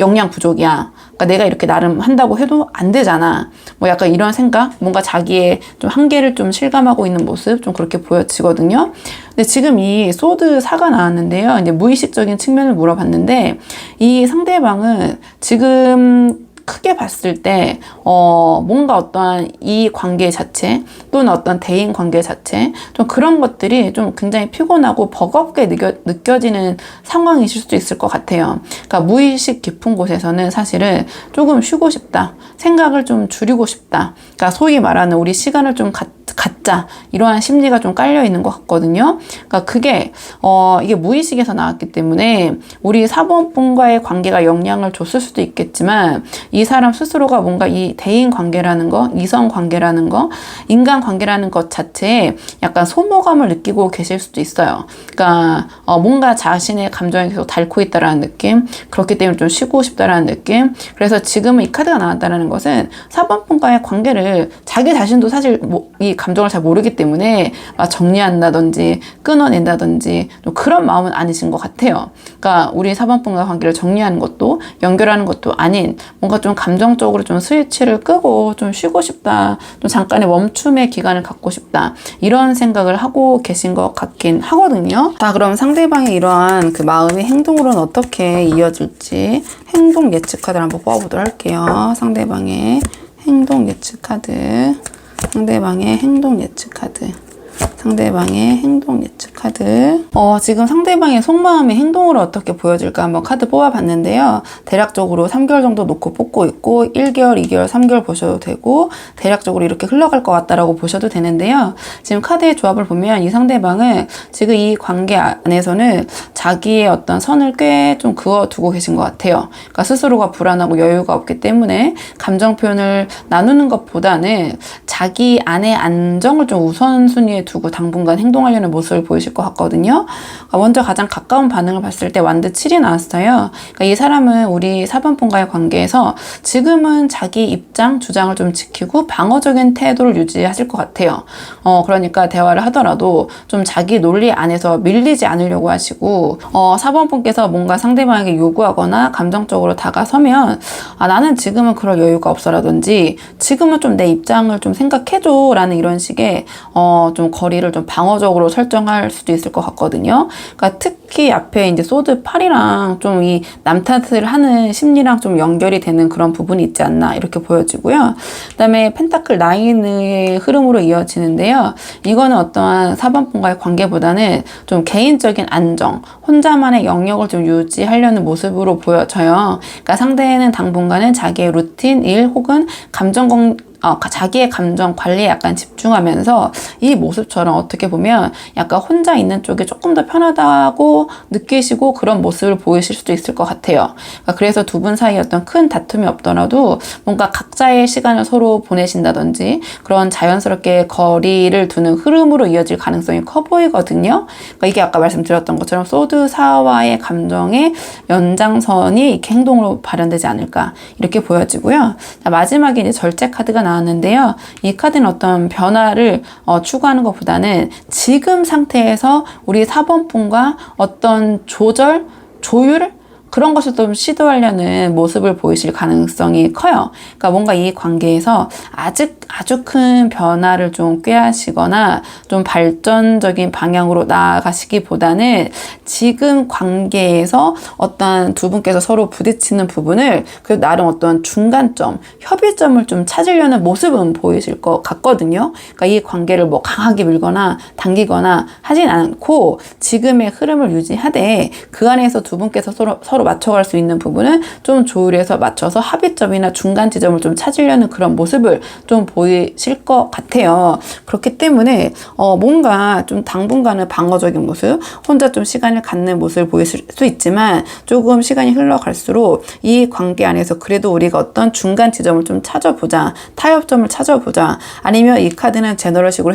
역량 부족이야. 그러니까 내가 이렇게 나름 한다고 해도 안 되잖아. 뭐 약간 이런 생각, 뭔가 자기의 좀 한계를 좀 실감하고 있는 모습 좀 그렇게 보여지거든요. 근데 지금 이 소드 4가 나왔는데요. 이제 무의식적인 측면을 물어봤는데 이 상대방은 지금 크게 봤을 때 뭔가 어떠한 이 관계 자체 또는 어떤 대인 관계 자체 좀 그런 것들이 좀 굉장히 피곤하고 버겁게 느껴지는 상황이실 수도 있을 것 같아요. 그러니까 무의식 깊은 곳에서는 사실은 조금 쉬고 싶다. 생각을 좀 줄이고 싶다. 그러니까 소위 말하는 우리 시간을 좀 갖자. 이러한 심리가 좀 깔려 있는 것 같거든요. 그러니까 그게 이게 무의식에서 나왔기 때문에 우리 4번 분과의 관계가 영향을 줬을 수도 있겠지만 이 사람 스스로가 뭔가 이 대인 관계라는 거, 이성 관계라는 거, 인간 관계라는 것 자체에 약간 소모감을 느끼고 계실 수도 있어요. 그러니까 뭔가 자신의 감정이 계속 닳고 있다라는 느낌, 그렇기 때문에 좀 쉬고 싶다라는 느낌. 그래서 지금은 이 카드가 나왔다는 것은 4번 분과의 관계를 자기 자신도 사실 이 감정을 잘 모르기 때문에 정리한다든지 끊어낸다든지 좀 그런 마음은 아니신 것 같아요. 그러니까 우리 4번 분과 관계를 정리하는 것도 연결하는 것도 아닌 뭔가 좀 감정적으로 좀 스위치를 끄고 좀 쉬고 싶다. 좀 잠깐의 멈춤의 기간을 갖고 싶다. 이런 생각을 하고 계신 것 같긴 하거든요. 자, 그럼 상대방의 이러한 그 마음의 행동으로는 어떻게 이어질지 행동 예측 카드를 한번 뽑아보도록 할게요. 상대방의 행동 예측 카드. 상대방의 행동 예측 카드. 상대방의 행동 예측 카드. 지금 상대방의 속마음의 행동으로 어떻게 보여질까 한번 카드 뽑아봤는데요. 대략적으로 3개월 정도 놓고 뽑고 있고 1개월, 2개월, 3개월 보셔도 되고 대략적으로 이렇게 흘러갈 것 같다라고 보셔도 되는데요. 지금 카드의 조합을 보면 이 상대방은 지금 이 관계 안에서는 자기의 어떤 선을 꽤 좀 그어두고 계신 것 같아요. 그러니까 스스로가 불안하고 여유가 없기 때문에 감정 표현을 나누는 것보다는 자기 안의 안정을 좀 우선순위에 두고 당분간 행동하려는 모습을 보이실 것 같거든요. 먼저 가장 가까운 반응을 봤을 때 완드 7이 나왔어요. 그러니까 이 사람은 우리 4번 분과의 관계에서 지금은 자기 입장, 주장을 좀 지키고 방어적인 태도를 유지하실 것 같아요. 그러니까 대화를 하더라도 좀 자기 논리 안에서 밀리지 않으려고 하시고 4번 분께서 뭔가 상대방에게 요구하거나 감정적으로 다가서면 나는 지금은 그럴 여유가 없어라든지 지금은 좀 내 입장을 좀 생각해줘 라는 이런 식의 좀 거리를 좀 방어적으로 설정할 수도 있을 것 같거든요. 그러니까 특히 앞에 이제 소드 8이랑 좀 이 남 탓을 하는 심리랑 좀 연결이 되는 그런 부분이 있지 않나 이렇게 보여지고요. 그 다음에 펜타클 9의 흐름으로 이어지는데요. 이거는 어떠한 4번 분과의 관계보다는 좀 개인적인 안정, 혼자만의 영역을 좀 유지하려는 모습으로 보여져요. 그러니까 상대는 당분간은 자기의 루틴, 일 혹은 자기의 감정 관리에 약간 집중하면서 이 모습처럼 어떻게 보면 약간 혼자 있는 쪽이 조금 더 편하다고 느끼시고 그런 모습을 보이실 수도 있을 것 같아요. 그러니까 그래서 두 분 사이에 어떤 큰 다툼이 없더라도 뭔가 각자의 시간을 서로 보내신다든지 그런 자연스럽게 거리를 두는 흐름으로 이어질 가능성이 커 보이거든요. 그러니까 이게 아까 말씀드렸던 것처럼 소드 4와의 감정의 연장선이 이렇게 행동으로 발현되지 않을까 이렇게 보여지고요. 자, 마지막에 이제 절제 카드가 나왔는데요. 이 카드는 어떤 변화를 추구하는 것보다는 지금 상태에서 우리 4번 분과 어떤 조절, 조율, 그런 것을 좀 시도하려는 모습을 보이실 가능성이 커요. 그러니까 뭔가 이 관계에서 아주 큰 변화를 좀 꾀하시거나 좀 발전적인 방향으로 나아가시기보다는 지금 관계에서 어떤 두 분께서 서로 부딪히는 부분을 그래도 나름 어떤 중간점, 협의점을 좀 찾으려는 모습은 보이실 것 같거든요. 그러니까 이 관계를 뭐 강하게 밀거나 당기거나 하진 않고 지금의 흐름을 유지하되 그 안에서 두 분께서 서로 맞춰갈 수 있는 부분은 좀 조율해서 맞춰서 합의점이나 중간 지점을 좀 찾으려는 그런 모습을 좀 보이실 것 같아요. 그렇기 때문에 뭔가 좀 당분간은 방어적인 모습, 혼자 좀 시간을 갖는 모습을 보이실 수 있지만 조금 시간이 흘러갈수록 이 관계 안에서 그래도 우리가 어떤 중간 지점을 좀 찾아보자, 타협점을 찾아보자, 아니면 이 카드는 제너럴식으로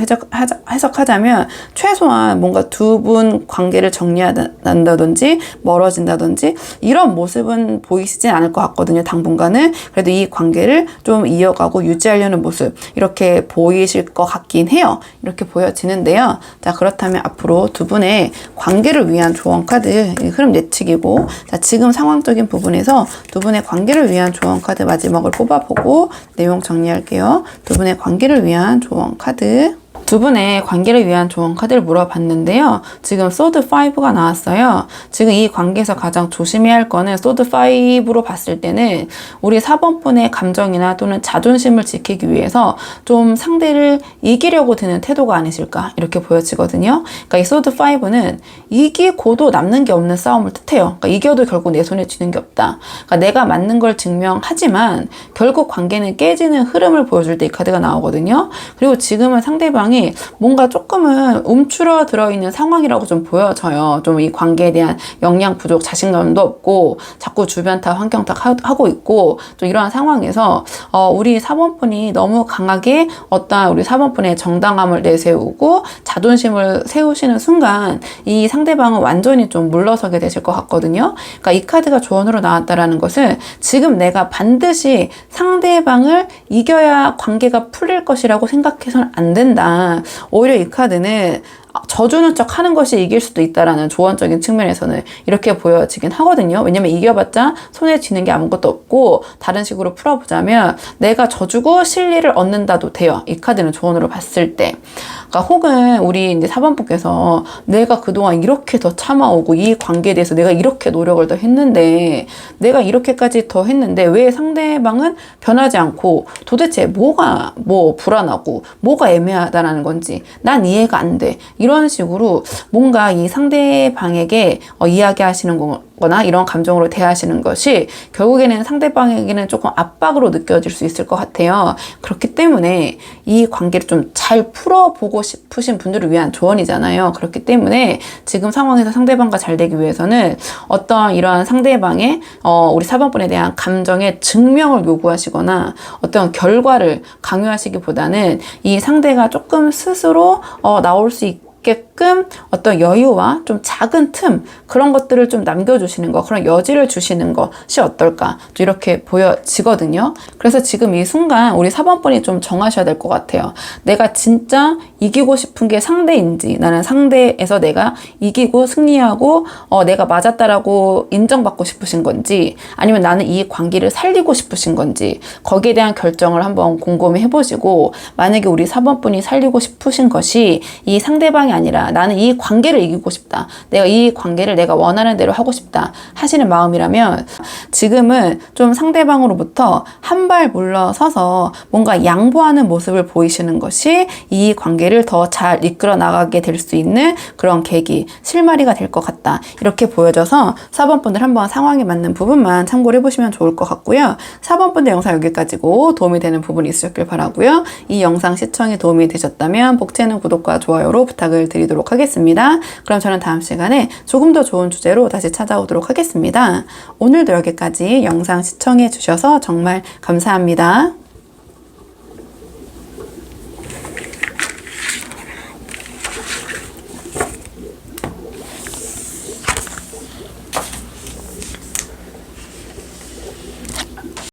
해석하자면 최소한 뭔가 두 분 관계를 정리한다든지 멀어진다든지 이런 모습은 보이시진 않을 것 같거든요. 당분간은. 그래도 이 관계를 좀 이어가고 유지하려는 모습 이렇게 보이실 것 같긴 해요. 이렇게 보여지는데요. 자, 그렇다면 앞으로 두 분의 관계를 위한 조언 카드 흐름 예측이고, 자, 지금 상황적인 부분에서 두 분의 관계를 위한 조언 카드 마지막을 뽑아보고 내용 정리할게요. 두 분의 관계를 위한 조언 카드. 두 분의 관계를 위한 조언 카드를 물어봤는데요. 지금 소드 5가 나왔어요. 지금 이 관계에서 가장 조심해야 할 거는 소드 5로 봤을 때는 우리 4번 분의 감정이나 또는 자존심을 지키기 위해서 좀 상대를 이기려고 드는 태도가 아니실까 이렇게 보여지거든요. 그러니까 이 소드 5는 이기고도 남는 게 없는 싸움을 뜻해요. 그러니까 이겨도 결국 내 손에 쥐는 게 없다. 그러니까 내가 맞는 걸 증명하지만 결국 관계는 깨지는 흐름을 보여줄 때 이 카드가 나오거든요. 그리고 지금은 상대방이 뭔가 조금은 움츠러 들어있는 상황이라고 좀 보여져요. 좀 이 관계에 대한 역량 부족, 자신감도 없고 자꾸 주변 탓, 환경 탓 하고 있고 좀 이러한 상황에서 우리 4번 분이 너무 강하게 어떤 우리 4번 분의 정당함을 내세우고 자존심을 세우시는 순간 이 상대방은 완전히 좀 물러서게 되실 것 같거든요. 그러니까 이 카드가 조언으로 나왔다라는 것은 지금 내가 반드시 상대방을 이겨야 관계가 풀릴 것이라고 생각해서는 안 된다. 오히려 이 카드는 져주는 척 하는 것이 이길 수도 있다라는 조언적인 측면에서는 이렇게 보여지긴 하거든요. 왜냐면 이겨봤자 손에 쥐는 게 아무것도 없고 다른 식으로 풀어보자면 내가 져주고 실리를 얻는다도 돼요. 이 카드는 조언으로 봤을 때. 그러니까 혹은 우리 이제 4번 분께서 내가 그동안 이렇게 더 참아오고 이 관계에 대해서 내가 이렇게 노력을 더 했는데 내가 이렇게까지 더 했는데 왜 상대방은 변하지 않고 도대체 뭐가 불안하고 뭐가 애매하다라는 건지 난 이해가 안 돼. 이런 식으로 뭔가 이 상대방에게 이야기하시는 거나 이런 감정으로 대하시는 것이 결국에는 상대방에게는 조금 압박으로 느껴질 수 있을 것 같아요. 그렇기 때문에 이 관계를 좀 잘 풀어보고 싶으신 분들을 위한 조언이잖아요. 그렇기 때문에 지금 상황에서 상대방과 잘 되기 위해서는 어떤 이러한 상대방의 우리 4번 분에 대한 감정의 증명을 요구하시거나 어떤 결과를 강요하시기보다는 이 상대가 조금 스스로 나올 수 있게끔 어떤 여유와 좀 작은 틈 그런 것들을 좀 남겨주시는 거, 그런 여지를 주시는 것이 어떨까 또 이렇게 보여지거든요. 그래서 지금 이 순간 우리 4번 분이 좀 정하셔야 될 것 같아요. 내가 진짜 이기고 싶은 게 상대인지, 나는 상대에서 내가 이기고 승리하고 내가 맞았다라고 인정받고 싶으신 건지, 아니면 나는 이 관계를 살리고 싶으신 건지, 거기에 대한 결정을 한번 곰곰이 해보시고, 만약에 우리 4번 분이 살리고 싶으신 것이 이 상대방이 아니라 나는 이 관계를 이기고 싶다, 내가 이 관계를 내가 원하는 대로 하고 싶다 하시는 마음이라면 지금은 좀 상대방으로부터 한 발 물러서서 뭔가 양보하는 모습을 보이시는 것이 이 관계를 더 잘 이끌어 나가게 될 수 있는 그런 계기, 실마리가 될 것 같다 이렇게 보여져서 4번 분들 한번 상황에 맞는 부분만 참고를 해보시면 좋을 것 같고요. 4번 분들 영상 여기까지고 도움이 되는 부분이 있으셨길 바라고요. 이 영상 시청에 도움이 되셨다면 복채는 구독과 좋아요로 부탁을 드리도록 하겠습니다. 그럼 저는 다음 시간에 조금 더 좋은 주제로 다시 찾아오도록 하겠습니다. 오늘도 여기까지 영상 시청해 주셔서 정말 감사합니다.